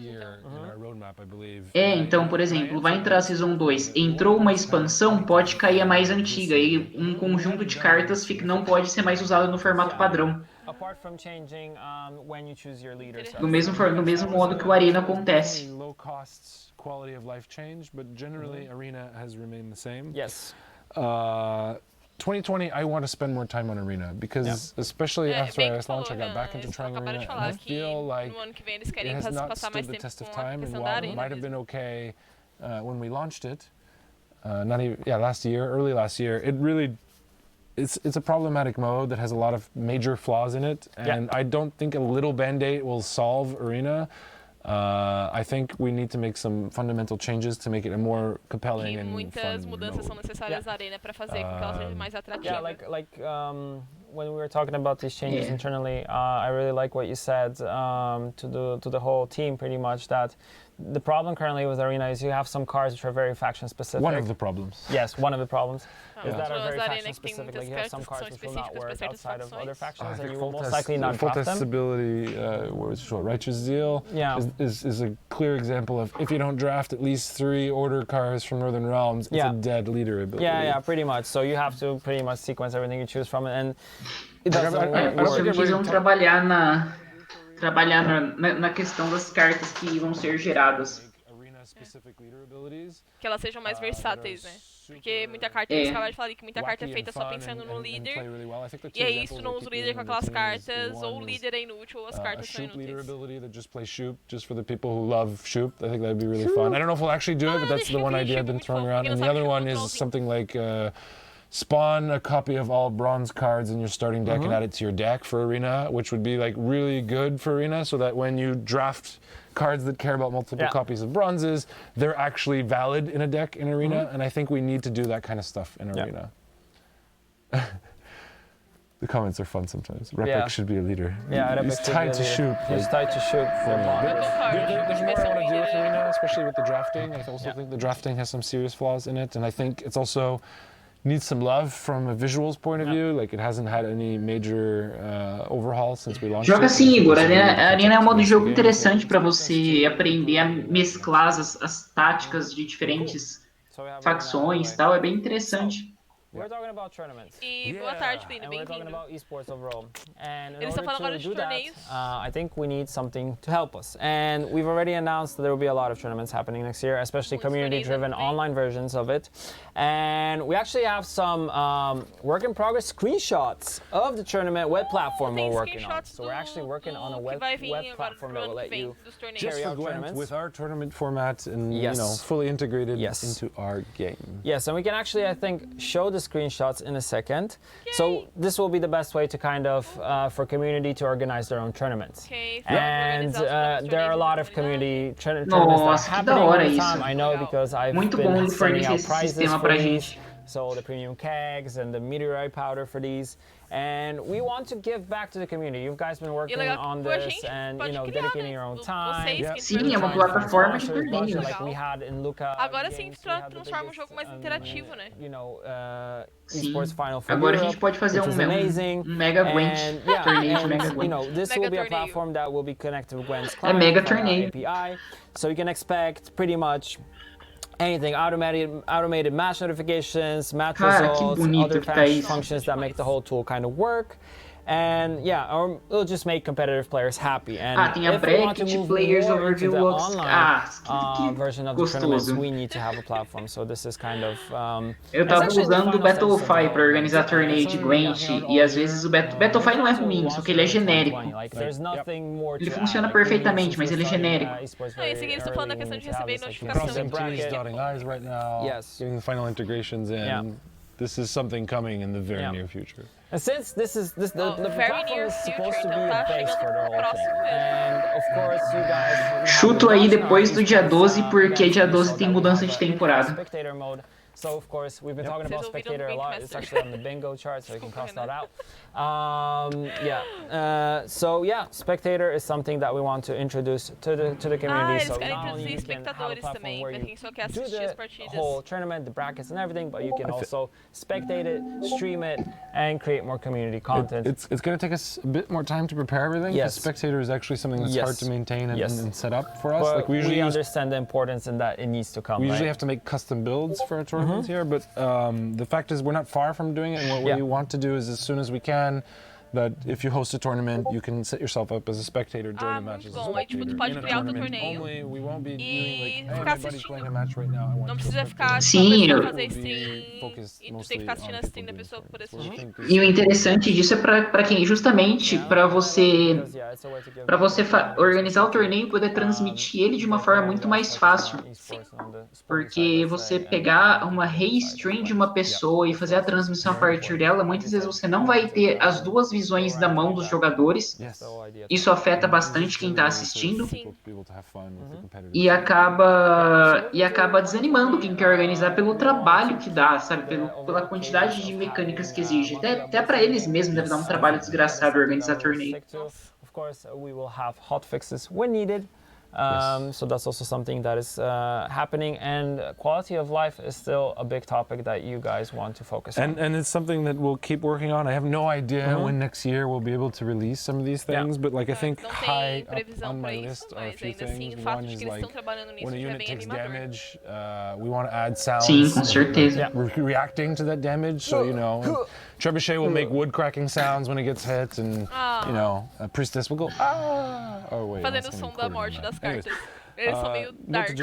Então, por exemplo, vai entrar a Season 2, entrou uma expansão, pode cair a mais antiga, e um conjunto de cartas não pode ser mais usado no formato padrão. Do mesmo modo que o Arena acontece. Quality of life change, but generally Arena has remained the same. Yes. 2020, I want to spend more time on Arena because, especially after SOCIAIS launch, I got back into trying Arena, and I feel like it has not stood the test of time. And while it might have been okay when we launched it, early last year, it really. It's a problematic mode that has a lot of major flaws in it, and I don't think a little band-aid will solve Arena. I think we need to make some fundamental changes to make it a more compelling and muitas fun mudanças são necessárias na Arena para fazer com que ela seja mais atrativa. When we were talking about these changes internally, I really like what you said to the whole team, pretty much, that the problem currently with Arena is you have some cards which are very faction specific. One of the problems. Yes, one of the problems is that are very faction specific. Like you have some cards which will not work outside of other factions, and you will most likely not draft them. Full testability, Righteous Zeal is a clear example of if you don't draft at least 3 order cards from Northern Realms, it's a dead leader ability. Yeah, pretty much. So you have to pretty much sequence everything you choose from it, and it doesn't work. Acho que eles vão trabalhar na questão das cartas que vão ser geradas. Que elas sejam mais versáteis, né? Porque muita carta, eles acabaram de falar que muita carta é feita só pensando no líder. E aí, se tu não usa o líder com aquelas cartas, ou o líder é inútil, ou as cartas são inúteis. Leader ability that just plays Shoop, just for the people who love Shoop. I think that'd be really fun. I don't know if we'll actually do it, but that's the one idea I've been throwing around. And the other one is something like spawn a copy of all bronze cards in your starting deck and add it to your deck for Arena, which would be like really good for Arena, so that when you draft cards that care about multiple copies of bronzes, they're actually valid in a deck in Arena, and I think we need to do that kind of stuff in Arena. The comments are fun sometimes. Repik should be a leader. He's tied to Shoop. He's tied to Shoop for a long There's more I want to do with Arena, especially with the drafting. I also think the drafting has some serious flaws in it, and I think it's also needs some love from a visuals point of view. Like it hasn't had any major overhaul since we launched. Joga assim, Igor. A Arena é um modo de jogo interessante para você aprender a mesclar as táticas de diferentes facções e tal. É bem interessante. We're talking about tournaments. E boa tarde, Plínio, and we're talking bem-vindo. about esports overall. And in Eles estão order falando agora to de do that, torneios. I think we need something to help us. And we've already announced that there will be a lot of tournaments happening next year, especially community-driven online versions of it. And we actually have some work-in-progress screenshots of the tournament web platform we're working on. So we're actually working on a web platform that will let you carry out tournaments with our tournament format and fully integrated into our game. Yes, and we can actually, I think, show the the screenshots in a second. So this will be the best way to kind of for community to organize their own tournaments. Okay, And there are a lot of community tournaments that Nossa, are que happening da all hora the isso. time. I know because I've Muito bom been ele sending fornecer out esse prizes sistema for pra these. gente. So the premium kegs and the meteorite powder for these, and we want to give back to the community. You guys been working on this and dedicating your own time. Sim, é uma plataforma de torneios. Like we had in Luca. Agora sim transforma o jogo mais interativo, né? Sim. Agora a gente pode fazer um Mega Gwent, torneio de Mega Gwent. This will be a platform that will be connected with Gwent's É client mega torneio. API, so you can expect pretty much anything, automated match notifications, match results, other functions that make the whole tool kind of work. And yeah, or it'll just make competitive players happy. And tem a if we want to bracket, move players more overview into the logs. online version of the tournaments, gostoso. we need to have a platform. So this is kind of Eu tava usando o Battlefy para organizar torneio de Gwent e às vezes o Battlefy não é ruim, só que ele é genérico. Ele funciona perfeitamente, mas ele é genérico. Não, esse aqui eles estão falando da questão de receber notificação. Dotting I's right now. Yes. Getting the final integrations in. This is something coming in the very near future. And since the very platform near is supposed future, to be então a tá base chegando for the whole próximo thing. mesmo. And of course you guys Chuto aí depois do dia 12, porque dia 12 tem mudança de temporada. Spectator mode. So of course we've been talking about spectator a lot. It's actually on the bingo chart, so you can cross that out. So yeah, spectator is something that we want to introduce to the community. Eles So querem not only introduzir you can have a espectadores platform também, where pra you quem só quer do assistir as the partidas. whole tournament, the brackets and everything, but you can also spectate it, stream it, and create more community content. It's going to take us a bit more time to prepare everything. Yes. Spectator is actually something that's hard to maintain and set up for us. But like we usually understand the importance and that it needs to come. We usually have to make custom builds for our tournaments here, but the fact is we're not far from doing it, and what we want to do is as soon as we can, that if you host a tournament, you can set yourself up as a spectator during the matches. Muito bom. Aí, tipo, tu pode criar o teu torneio we won't be e doing, like, ficar everybody's playing a assistindo. match right now. I want Não to precisa ficar Sim, tipo, a pessoa fazer stream e tu tem que ficar assistindo a stream da pessoa por assistir. E o interessante disso é para quem justamente para você organizar o torneio e poder transmitir ele de uma forma muito mais fácil. Porque você pegar uma restream de uma pessoa e fazer a transmissão a partir dela, muitas vezes você não vai ter as duas visões da mão dos jogadores. Isso afeta bastante quem está assistindo. E acaba desanimando quem quer organizar pelo trabalho que dá, sabe? Pela quantidade de mecânicas que exige. Até para eles mesmos deve dar um trabalho desgraçado organizar torneio. Of course, we will have hotfixes when needed. So that's also something that is happening, and quality of life is still a big topic that you guys want to focus on. And it's something that we'll keep working on. I have no idea when next year we'll be able to release some of these things, but like I think high up on my list are a few things. One is like when a unit takes damage, we want to add sounds. Sim, com certeza. Reacting to that damage, so Trebuchet will make wood cracking sounds when it gets hit, and a priestess will go oh wait. Fazendo o som da morte das cartas. Eles são meio dark.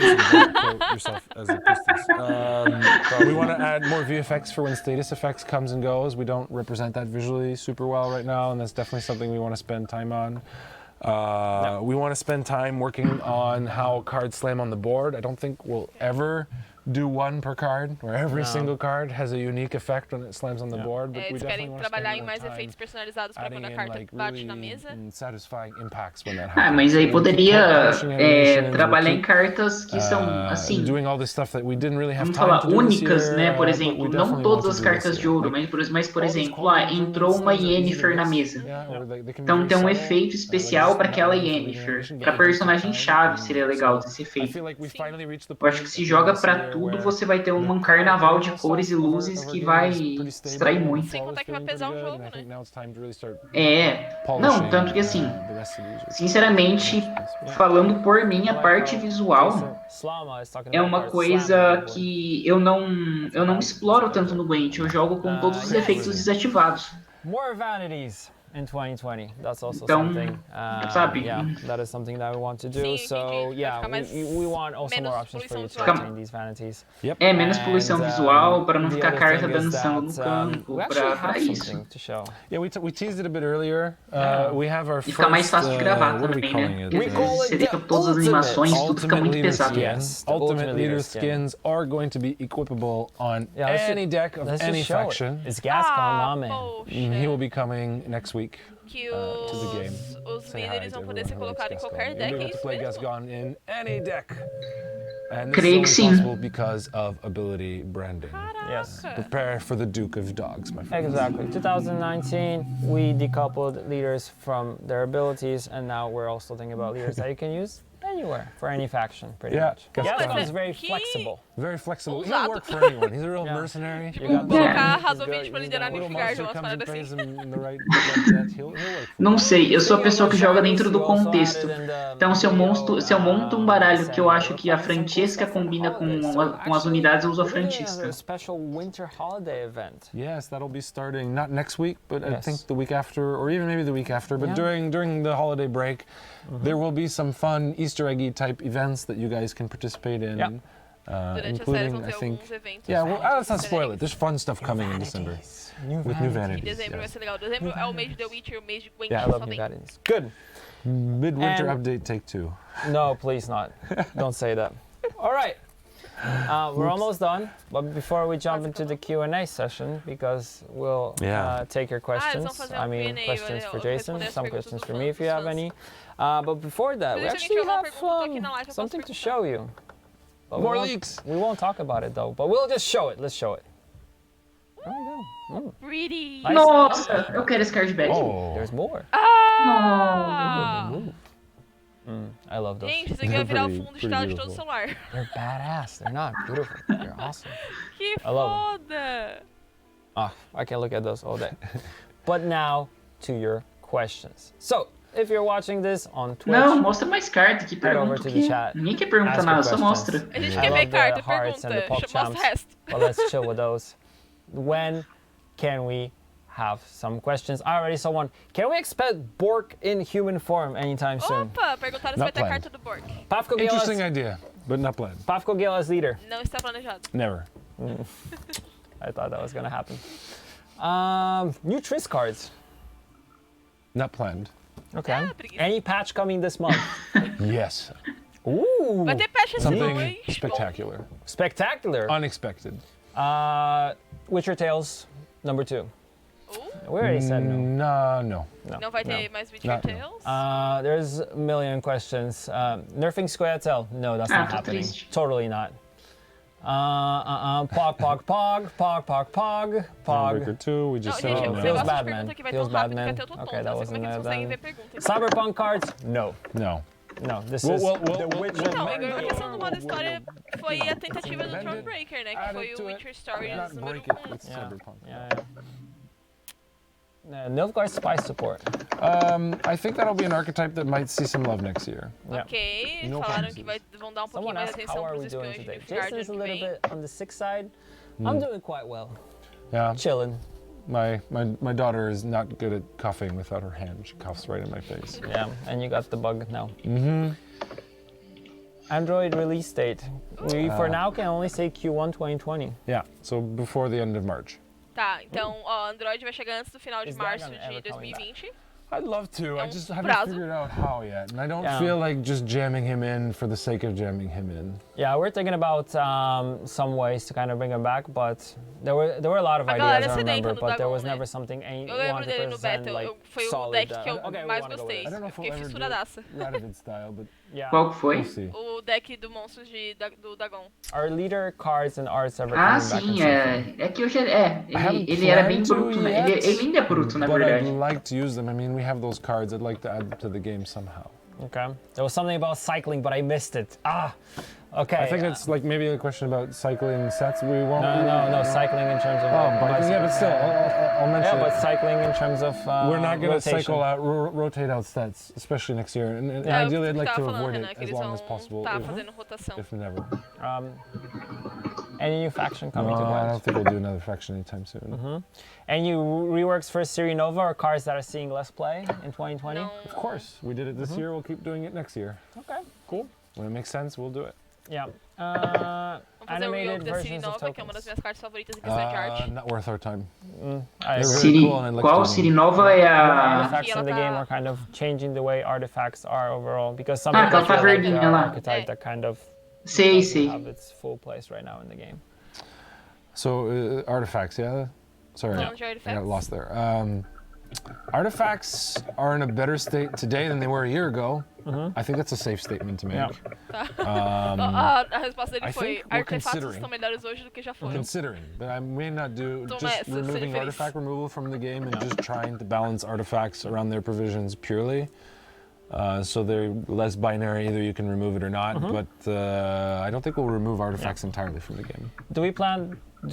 Yourself as a priestess. We want to add more VFX for when status effects comes and goes. We don't represent that visually super well right now, and that's definitely something we want to spend time on. We want to spend time working on how cards slam on the board. I don't think we'll ever do one per card, where every single card has a unique effect when it slams on the board. But we definitely want to trabalhar em mais efeitos personalizados para quando a carta bate na mesa. Satisfying impacts when that happens. Mas aí poderia trabalhar em cartas que são assim, vamos falar únicas, né? Por exemplo, não todas as cartas de ouro, mas por exemplo, entrou uma Yennefer na mesa. Então tem um efeito especial para aquela Yennefer. Para personagem chave seria legal esse efeito. Eu acho que se joga para tudo, você vai ter um carnaval de cores e luzes que vai distrair muito. Sem contar que vai pesar o jogo, né? Não, tanto que assim, sinceramente, falando por mim, a parte visual é uma coisa que eu não exploro tanto no Gwent. Eu jogo com todos os efeitos desativados. More vanities. in 2020. That's also Então, something. sabe? Yeah, that is something that we want to do. Sim, So entendi. yeah, Vai ficar we want also menos more options for you to poluição obtain these vanities. Yep. É, menos poluição visual, para não the ficar a other carta thing is dançando that, no campo, we actually pra have isso. something to show. Yeah, we teased it a bit earlier. We have our E fica mais first, fácil de gravar what are we também, calling né? it? Porque você deixa todas as animações, tudo fica muito leader pesado. skins. The Ultimate leader leader skins are going to be equipable on any deck of any faction. It's Gascon, man. He will be coming next week. Que to the game. Os Say hi líderes to vão poder ser everyone who colocados em likes qualquer Gascon. deck, You'll be é able to isso play mesmo? Gascon in any deck. And this Creio is que only sim. possible because of ability branding. Yes. Prepare for the Duke of Dogs, my friend. Exactly. 2019, we decoupled leaders from their abilities, and now we're also thinking about leaders that you can use anywhere for any faction, pretty much. Gascon is very flexible. Very flexible. He'll Ousado. work for anyone. He's a real mercenary. Colocar Razovich pra liderar Little Nilfgaard, monster umas comes and paradas pays assim. him in the right that he'll work for Não you. sei, eu sou a pessoa que joga dentro do contexto. Então, se eu monto um baralho que eu acho que a Francesca combina com as unidades, eu uso a Francesca. Special winter holiday event. Yes, that'll be starting not next week, but I think the week after, or even maybe the week after. But during the holiday break, there will be some fun Easter eggy type events that you guys can participate in. Including, I think, well, let's not spoil it. There's fun stuff coming in December with new vanities. Dezembro vai ser legal. Dezembro é o mês de The Witcher, o mês de Gwent. I love new vanities. Good. Midwinter update, take 2. No, please not. Don't say that. All right. We're almost done, but before we jump into the Q&A session, because we'll take your questions. I mean, questions for Jason, some questions for me if you have any. But before that, we actually have something to show you. But More leaks! We won't talk about it though, but we'll just show it. Let's show it. There we go. Pretty. Nice. Nossa, eu quero esse card back. There's more. I love those. Gente, isso aqui vai virar o fundo de tela de todo o celular. They're badass. They're not beautiful. They're awesome. Que I love foda! I can look at those all day. But now to your questions. So, if you're watching this on Twitch, Não, mostra mais carta que head over pergunta to o the quê? chat. Ninguém quer perguntar Ask nada, your só questions. mostra. A gente I quer ver love the carta, hearts and the pergunta. pop Mostra o champs. resto. But let's chill with those. When can we have some questions? I already saw one. Can we expect Bork in human form anytime soon? Opa, perguntaram se vai ter carta do Bork. Pafko Interesting Gale idea, but not planned. Pafko Gale as leader. Não está planejado. Never. I thought that was gonna happen. New Triss cards. Not planned. Okay. Any patch coming this month? Yes. Ooh. Vai ter patch esse Something mês. spectacular. Spectacular. Unexpected. Witcher Tales number 2. We already said no. No. Não vai ter mais Witcher Tales? There's a million questions. Nerfing Squirtle? No, that's not happening. Triste. Totally not. Pog. Breaker 2, we just said Gente, no. o Feels negócio bad, de man. pergunta que vai Feels tão bad, rápido que vai man. ter, eu tô tonta. Okay, that Não sei wasn't como é que there vocês conseguem ver then. perguntas. Cyberpunk cards? No. No. This Well, is well, the well, Witcher. Não, a questão do modo história foi a tentativa do Thronebreaker, né? Que foi o Witcher Stories Not número break it 1. with Cyberpunk. Nilfgaard Spy support. I think that'll be an archetype that might see some love next year. Ok, No falaram promises. que vão dar um pouquinho Someone mais asked, atenção how are pros we doing espiões de today? Nilfgaard Jason is a ano que little vem. bit on the sick side. I'm doing quite well. Yeah. Chilling. My daughter is not good at coughing without her hand. She coughs right in my face. Yeah, and you got the bug now. Mm-hmm. Android release date. We, for now, can only say Q1 2020. Yeah, so before the end of March. Tá, então, ó, Android vai chegar antes do final de Is that março gonna de ever come 2020. I'd love to. I just haven't prazo. figured out how yet. And I don't Yeah. feel like just jamming him in for the sake of jamming him in. Yeah, we're thinking about some ways to kind of bring him back, but there were a lot of A ideas, galera I sedenta remember, do but there Dagon, was né? never something any Eu lembro dele no 100% beta, like foi o solid deck that, que eu okay, we mais wanna go gostei. with I don't know Eu if we'll fiquei ever do fissuradaça. Radovid style, but Yeah. Qual que foi? we'll see. O deck do monstros do Dagon. Are leader cards and arts ever Ah, coming back sim, in something? é que eu já. haven't Ele era bem planned to bruto, né? yet, Ele ainda é bruto, na but verdade. I'd like to use them. I mean, we have those cards. I'd like to add them to the game somehow. Okay. There was something about cycling, but I missed it. Okay. I think it's like maybe a question about cycling sets. We won't. No, cycling in terms of. Yeah, but still, I'll mention Yeah, it. but cycling in terms of. We're not going to rotation. cycle out, rotate out sets, especially next year. And É, ideally, I'd o que like tava to falando, avoid Renan, it que as eles long as vão possible, tá fazendo rotação. if never. Any new faction coming to No, Gwent? I don't think we'll do another faction anytime soon. Any reworks for Serie Nova or cards that are seeing less play in 2020? Não. Of course, we did it this year. We'll keep doing it next year. Okay, cool. When it makes sense, we'll do it. Yeah. Vamos fazer o Animated rework da City versions of Nova, que é uma das tokens. minhas cartas favoritas em questão de arte. Not worth our time. I agree. City, qual City Nova é a... Artifacts in the game are kind of changing the way artifacts are overall, because some Ah, people aquela feel like verdinha they're an lá. archetype that kind of Sei, doesn't sei. have its full place right now in the game. So, artifacts, yeah? Sorry, Challenge I artifacts. got lost there. Artifacts are in a better state today than they were a year ago. I think that's a safe statement to make. Yeah. A resposta dele I foi: think we're artefatos considering. estão melhores hoje do que já foram. Considering, but I may not do Toma just essa, removing seja artifact removal from the game and just trying to balance artifacts around their provisions purely. So they're less binary, either you can remove it or not, but I don't think we'll remove artifacts entirely from the game. Do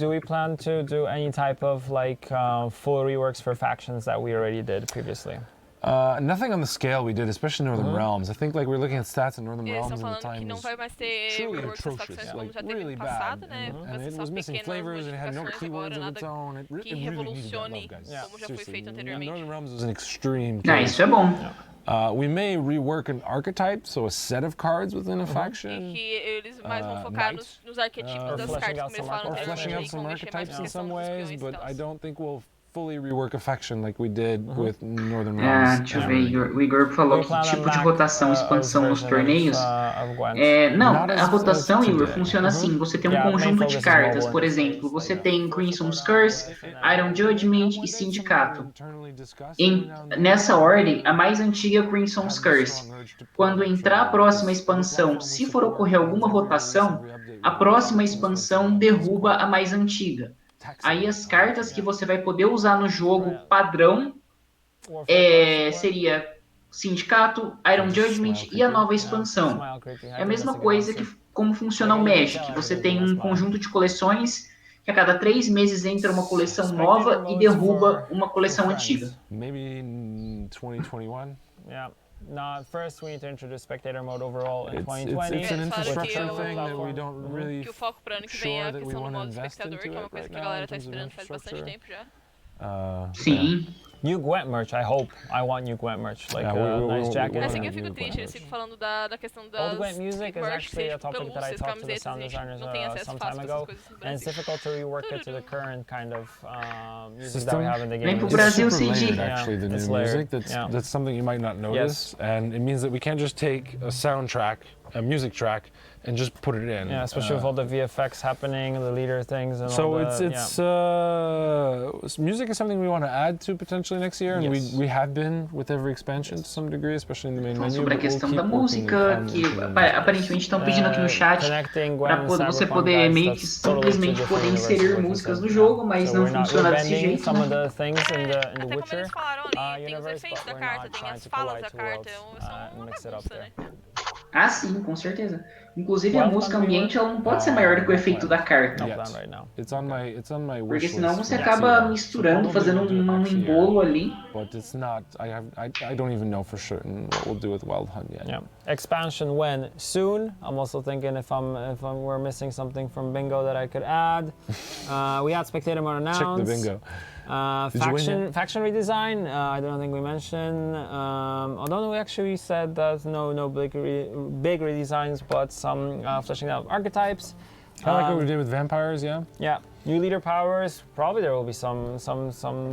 we plan to do any type of like full reworks for factions that we already did previously? Nothing on the scale we did, especially Northern Realms. I think like we're looking at stats in Northern Eles Realms estão and the falando que time não was vai mais ter truly reworks das atrocious, facções como like já teve really no passado, bad. né? Vai ser And it só was missing pequenas flavors, it had no modificações keywords agora, of its nada own. It que really needed that love, revolucione guys. como já foi Seriously, feito anteriormente. Northern Realms was an extreme Ah, case. isso é bom. We may rework an archetype, so a set of cards within a E faction. que eles mais vão focar nos arquetipos das fleshing cartas, out como eles some falam Or fleshing out anteriormente, some vão mexer mais archetypes na in questão some dos ways, espiões e but tal. I don't think we'll fully rework a faction like we did with Northern Ah, Realms. deixa eu ver, Igor. O Igor falou que tipo de rotação, expansão nos torneios. Não, a rotação, Igor, funciona assim. Você tem um conjunto de cartas, por exemplo, você tem Crimson's Curse, Iron Judgment e Sindicato. Nessa ordem, a mais antiga é o Crimson's Curse. Quando entrar a próxima expansão, se for ocorrer alguma rotação, a próxima expansão derruba a mais antiga. Aí as cartas que você vai poder usar no jogo padrão seria Sindicato, Iron Judgment e a nova expansão. É a mesma coisa que como funciona o Magic. Você tem um conjunto de coleções que a cada 3 meses entra uma coleção nova e derruba uma coleção antiga. Maybe in 2021. Yeah. No, first we need to introduce spectator mode overall in It's 2020. an Eles falaram infrastructure que thing that we don't really que o foco para ano que vem é a sure that we questão do wanna modo invest espectador, que into é uma it coisa right que a now galera in tá terms of esperando faz bastante infrastructure. tempo já. Sim. New Gwent merch, I hope. I want new Gwent merch, like nice jacket. É assim que eu fico triste, eles ficam falando da questão das Old Gwent music is merch actually ser a topic that I pelúcias, talked to the camisetas, sound e a gente designers não tem acesso some fácil time a essas ago, coisas no and it's Brasil. difficult to rework it to the current kind of music that we have in the game. Vem pro It's Brasil, super Cid. layered, actually, the it's new layered. music. That's something you might not notice, and it means that we can't just take a soundtrack, a music track, and just put it in. Yeah, especially with all the VFX happening, the leader things, and So all the, music is something we want to add to potentially next year, and Yes. we have been with every expansion to some degree, especially in the main menu. Sobre a but we'll questão keep da working música, on que improving it. aparentemente estão pedindo aqui no chat para você poder meio que simplesmente poder inserir músicas no jogo, mas não funciona desse jeito, some of né? the things in the Até como Witcher eles falaram ali, tem os universe, efeitos but da we're carta, not tem trying as to falas collide da two carta, worlds, são and uma mix it up bagunça, there. né? Ah, sim, com certeza. Inclusive a Well, música we ambiente were- ela não pode ser maior do que o efeito da carta. No plan right now. It's on my wish Porque senão list você for acaba next year. misturando, So fazendo probably we'll do it next year, embolo ali. But it's not. I don't even know for certain what we'll do with Wild Hunt yet. Yeah. Expansion when? Soon. I'm also thinking if we're missing something from bingo that I could add. We had spectator mode announced. Check the bingo. Did you win Faction redesign. I don't think we mentioned. Although we actually said that no big redesigns, but some fleshing out archetypes. Kind of like what we did with vampires, yeah. Yeah, new leader powers. Probably there will be some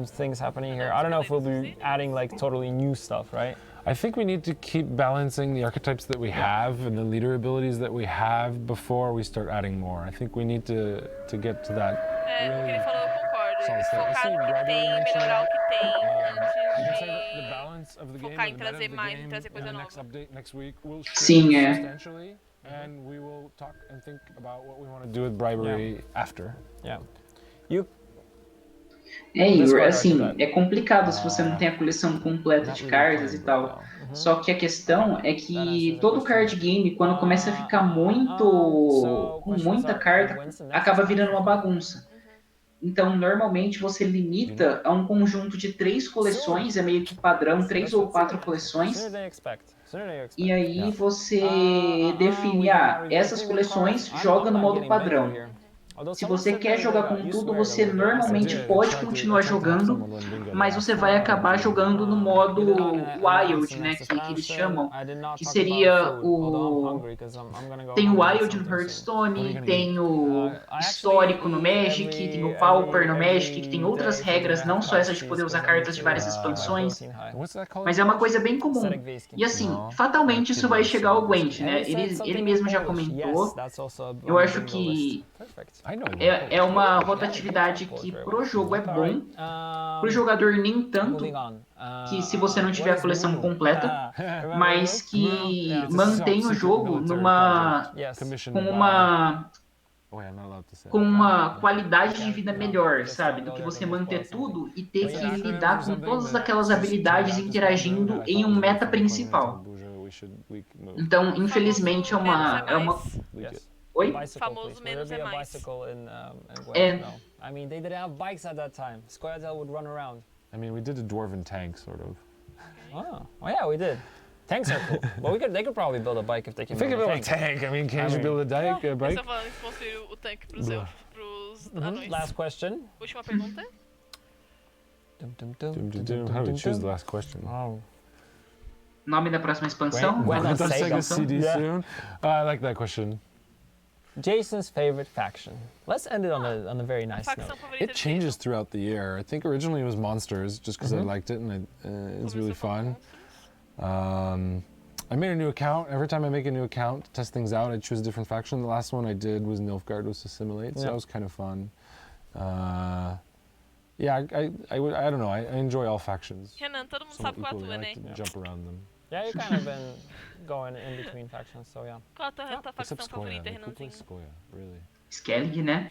things happening here. I don't know if we'll be adding like totally new stuff, right? I think we need to keep balancing the archetypes that we have and the leader abilities that we have before we start adding more. I think we need to get to that. É, o que ele falou, eu concordo. Solid Eles state. I focar see no que Brad tem, mentioned melhorar o que tem, I can say that antes the balance of the game focar em and the meta trazer of the mais, game trazer coisa in the next nova. update next week will Sim, shift é. substantially, and we will talk and think about what we want to do with bribery after. Yeah. Igor, assim, é complicado se você não tem a coleção completa de cartas e tal. Só que a questão é que todo card game, quando começa a ficar com muita carta, acaba virando uma bagunça. Então, normalmente você limita a um conjunto de 3 coleções, é meio que padrão, 3 ou 4 coleções. E aí você define, essas coleções joga no modo padrão. Se você quer jogar com tudo, você normalmente pode continuar jogando, mas você vai acabar jogando no modo Wild, né, que eles chamam, que seria o... Tem o Wild no Hearthstone, tem o Histórico no Magic, tem o Pauper no Magic, que tem outras regras, não só essa de poder usar cartas de várias expansões, mas é uma coisa bem comum. E assim, fatalmente isso vai chegar ao Gwent, né? Ele mesmo já comentou. Eu acho que é uma rotatividade que pro jogo é bom, pro jogador nem tanto, que se você não tiver a coleção completa, mas que mantém o jogo com uma qualidade de vida melhor, sabe? Do que você manter tudo e ter que lidar com todas aquelas habilidades interagindo em um meta principal. Então, infelizmente, é uma... Oi? Famoso menos é mais. I mean, they didn't have bikes at that time. SOCIAIS would run around. I mean, we did a dwarven tank, sort of. Oh yeah, we did. Tanks are cool. Well, they could probably build a bike if they can build a tank. I mean, can't you build a bike? Eu só falando de construir o tanque pros anões. Last question. Última pergunta. How do we choose the last question? Nome da próxima expansão? Gwent on Sega CD soon. I like that question. Jason's favorite faction. Let's end it on a very nice note. It changes throughout the year. I think originally it was Monsters, just because I liked it and it's really fun. I made a new account. Every time I make a new account, test things out, I choose a different faction. The last one I did was Nilfgaard, was Assimilate, so that was kind of fun. Yeah, I don't know. I enjoy all factions. Renan, todo mundo sabe qual a tua, né? Jump around them. Yeah, you've kind of been going in between factions, so yeah. Qual a tua facção favorita, Renanzinho? Really. Skellig, né?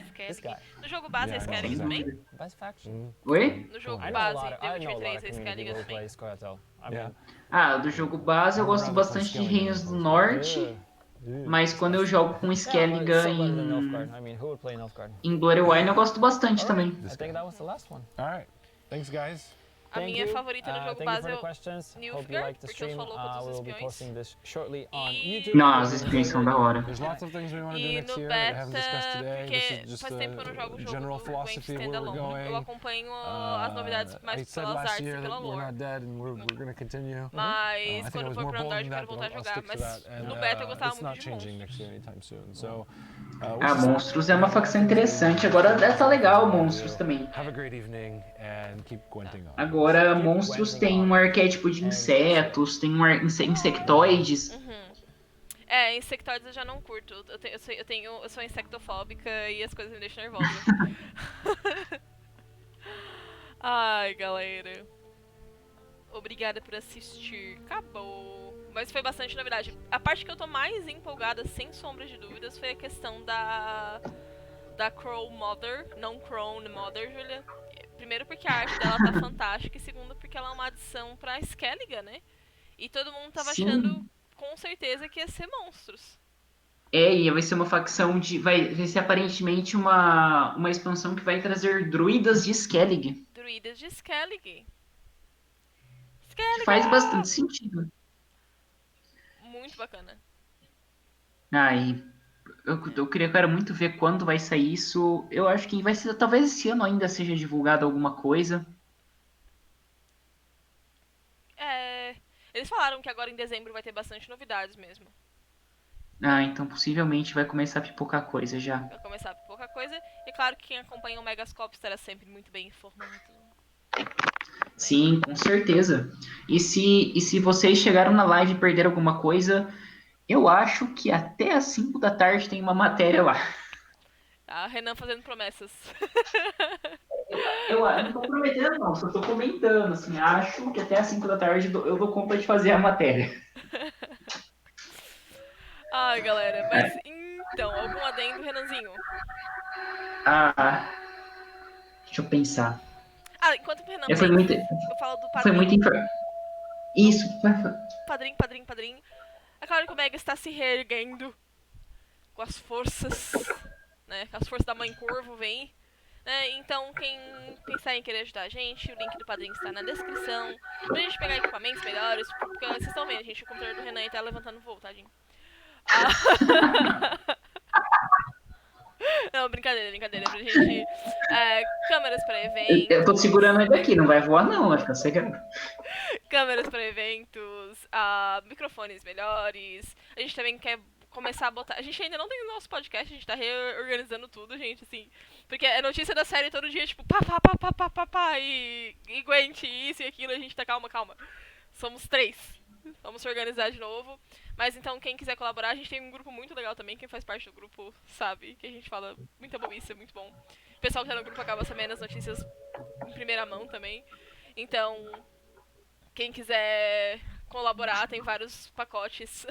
No jogo base é Skellig também? Best faction. Oi? No jogo base, The Witcher 3 é Skellig também. Do jogo base eu gosto bastante de Reinos do Norte, mas quando eu jogo com Skelliga em Glorywine eu gosto bastante também. I think that was the last one. All right. Thanks, guys. A minha favorita no jogo base é o Nilfgaard, porque eu sou louca dos espiões. Nossa, os espiões são da hora. E no beta, porque faz tempo que eu não jogo o jogo do Gwent Standalone. Eu acompanho as novidades mais pelas artes e pela lore. Mas quando for pro Android eu quero voltar a jogar. Mas no beta eu gostava muito de Monstros. Monstros é uma facção interessante. Agora tá legal Monstros também. Agora, Monstros tem um arquétipo de insetos, tem insectoides. Insectoides eu já não curto. Eu sou insectofóbica e as coisas me deixam nervosa. Ai, galera. Obrigada por assistir. Acabou. Mas foi bastante novidade. A parte que eu tô mais empolgada, sem sombra de dúvidas, foi a questão da Crow Mother. Não Crown Mother, Julia. Primeiro porque a arte dela tá fantástica e segundo porque ela é uma adição pra Skelliga, né? E todo mundo tava achando com certeza que ia ser Monstros. E vai ser uma facção de... Vai ser aparentemente uma expansão que vai trazer druidas de Skellig. Druidas de Skellig. Faz bastante sentido. Muito bacana. Eu quero muito ver quando vai sair isso. Eu acho que vai ser, talvez esse ano ainda seja divulgado alguma coisa. Eles falaram que agora em dezembro vai ter bastante novidades mesmo. Então possivelmente vai começar a pipocar coisa já. Vai começar a pipocar coisa. E claro que quem acompanha o Megascope estará sempre muito bem informado. Sim, com certeza. E se vocês chegaram na live e perderam alguma coisa, eu acho que até às 5 da tarde tem uma matéria lá. Renan fazendo promessas. Eu não tô prometendo não, só tô comentando, assim, acho que até às 5 da tarde eu dou conta de fazer a matéria. Ai, galera, mas então, algum adendo, Renanzinho? Deixa eu pensar. Enquanto o Renan eu falo do Foi muito Isso. Padrinho. É claro que o Mega está se reerguendo com as forças, né? As forças da Mãe Corvo vem. Então, quem pensar em querer ajudar a gente, o link do padrinho está na descrição. Pra gente pegar equipamentos melhores, porque vocês estão vendo, gente, o computador do Renan tá levantando voo, tadinho. Não, brincadeira. Pra gente... câmeras pra eventos... Eu tô segurando ele aqui, não vai voar não, vai ficar cegado. Câmeras pra eventos, microfones melhores. A gente também quer começar a botar... A gente ainda não tem o nosso podcast, a gente tá reorganizando tudo, gente, assim. Porque é notícia da série todo dia, tipo, pá, e Gwent, isso e aquilo, a gente tá, calma. Somos 3. Vamos se organizar de novo. Mas então, quem quiser colaborar, a gente tem um grupo muito legal também. Quem faz parte do grupo sabe que a gente fala muita bobice, é muito bom. O pessoal que tá no grupo acaba sabendo as notícias em primeira mão também. Então, quem quiser colaborar, tem vários pacotes.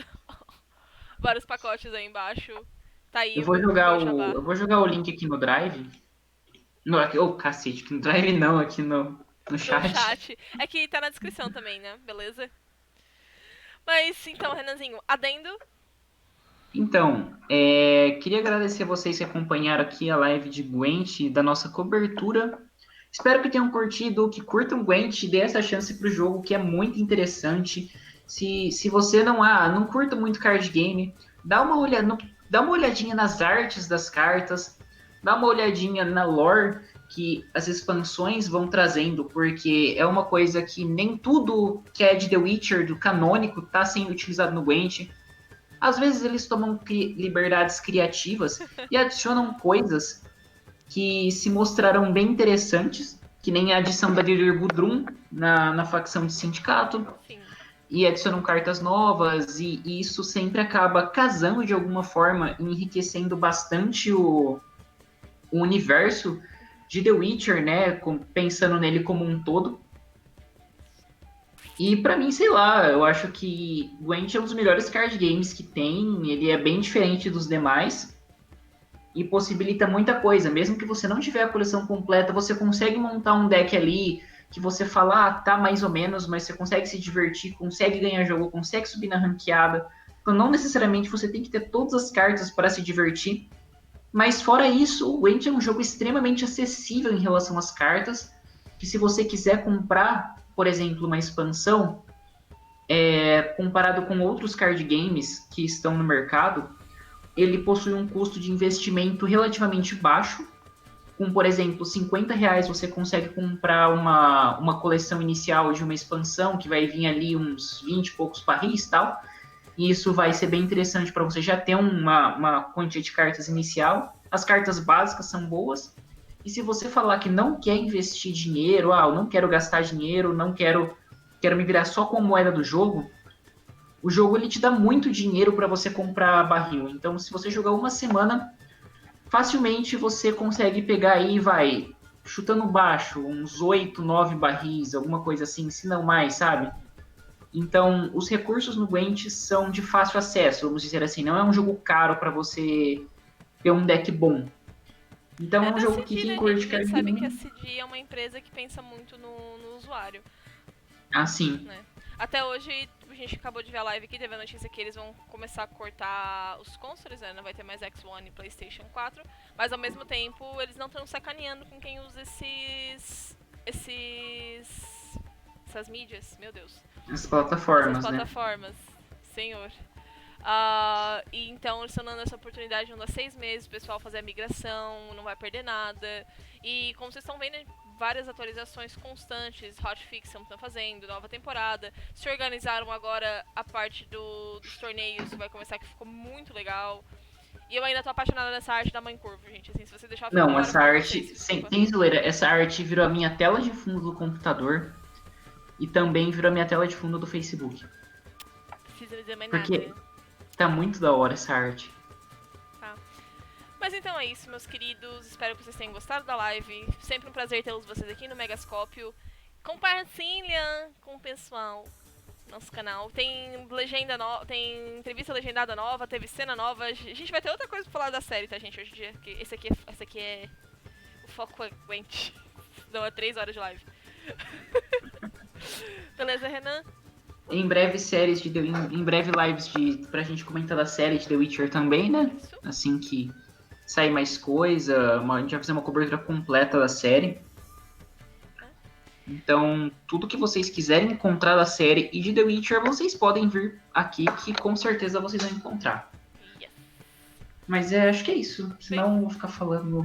Vários pacotes aí embaixo. Tá aí eu vou jogar o link aqui no Drive. No, aqui, cacete, aqui no Drive não, aqui no chat. No chat. É que tá na descrição também, né? Beleza? Mas, então, Renanzinho, adendo? Então, queria agradecer a vocês que acompanharam aqui a live de Gwent, da nossa cobertura. Espero que tenham curtido, que curtam Gwent, dê essa chance pro jogo, que é muito interessante. Se você não curta muito card game, dá uma olhadinha nas artes das cartas, dá uma olhadinha na lore que as expansões vão trazendo, porque é uma coisa que nem tudo que é de The Witcher, do canônico, está sendo utilizado no Gwent. Às vezes eles tomam liberdades criativas e adicionam coisas que se mostraram bem interessantes, que nem a adição da Líder Gudrun na facção de sindicato. Sim. E adicionam cartas novas, e isso sempre acaba casando de alguma forma, enriquecendo bastante o universo de The Witcher, né? Pensando nele como um todo. E pra mim, sei lá, eu acho que Gwent é um dos melhores card games que tem, ele é bem diferente dos demais e possibilita muita coisa. Mesmo que você não tiver a coleção completa, você consegue montar um deck ali que você fala, tá mais ou menos, mas você consegue se divertir, consegue ganhar jogo, consegue subir na ranqueada. Então não necessariamente você tem que ter todas as cartas para se divertir. Mas fora isso, o Gwent é um jogo extremamente acessível em relação às cartas, que se você quiser comprar, por exemplo, uma expansão, comparado com outros card games que estão no mercado, ele possui um custo de investimento relativamente baixo. Com, por exemplo, R$50 você consegue comprar uma coleção inicial de uma expansão, que vai vir ali uns 20 e poucos barris e tal. E isso vai ser bem interessante para você já ter uma quantia de cartas inicial. As cartas básicas são boas. E se você falar que não quer investir dinheiro, eu não quero gastar dinheiro, não quero me virar só com a moeda do jogo, o jogo ele te dá muito dinheiro para você comprar barril. Então, se você jogar uma semana, facilmente você consegue pegar aí, chutando baixo, uns 8, 9 barris, alguma coisa assim, se não mais, sabe? Então, os recursos no Gwent são de fácil acesso, vamos dizer assim. Não é um jogo caro para você ter um deck bom. Então, é um jogo que quem curte card sabe game... que a CD é uma empresa que pensa muito no usuário. Ah, sim. Né? Até hoje, a gente acabou de ver a live aqui, teve a notícia que eles vão começar a cortar os consoles, né? Não vai ter mais X1 e PlayStation 4. Mas, ao mesmo tempo, eles não estão sacaneando com quem usa essas mídias, meu Deus. As plataformas, Essas plataformas, senhor. E então eles estão dando essa oportunidade de 6 meses o pessoal fazer a migração, não vai perder nada. E como vocês estão vendo, várias atualizações constantes, hotfix estão fazendo, nova temporada. Se organizaram agora a parte dos torneios, vai começar, que ficou muito legal. E eu ainda tô apaixonada nessa arte da mãe corvo, gente. Assim, se você deixar Não, essa arte, sem zoeira, essa arte virou a minha tela de fundo do computador e também virou a minha tela de fundo do Facebook. Precisa dizer mais Porque nada. tá muito da hora essa arte. Tá. Mas então é isso, meus queridos. Espero que vocês tenham gostado da live. Sempre um prazer tê-los vocês aqui no Megascópio. Compartilha com o pessoal nosso canal. Tem tem entrevista legendada nova, teve cena nova. A gente vai ter outra coisa pra falar da série, tá, gente? Hoje em dia. Esse aqui é o foco é Gwent. Não, é 3 horas de live. Beleza, Renan? Em breve em breve lives pra gente comentar da série de The Witcher também, né? Isso. Assim que sair mais coisa, a gente vai fazer uma cobertura completa da série. Então, tudo que vocês quiserem encontrar da série e de The Witcher, vocês podem vir aqui, que com certeza vocês vão encontrar. Yes. Mas acho que é isso. Senão eu vou ficar falando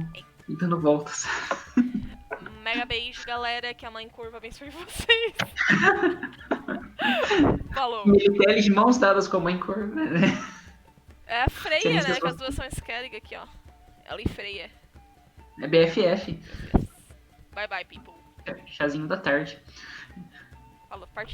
e dando voltas. Mega beijo, galera. Que a mãe curva abençoe vocês. Falou. Militares de mãos dadas com a mãe curva, né? É a Freya, né? Que as duas são Skellige aqui, ó. Ela e Freya. É BFF. Bye bye, people. Chazinho da tarde. Falou, parte.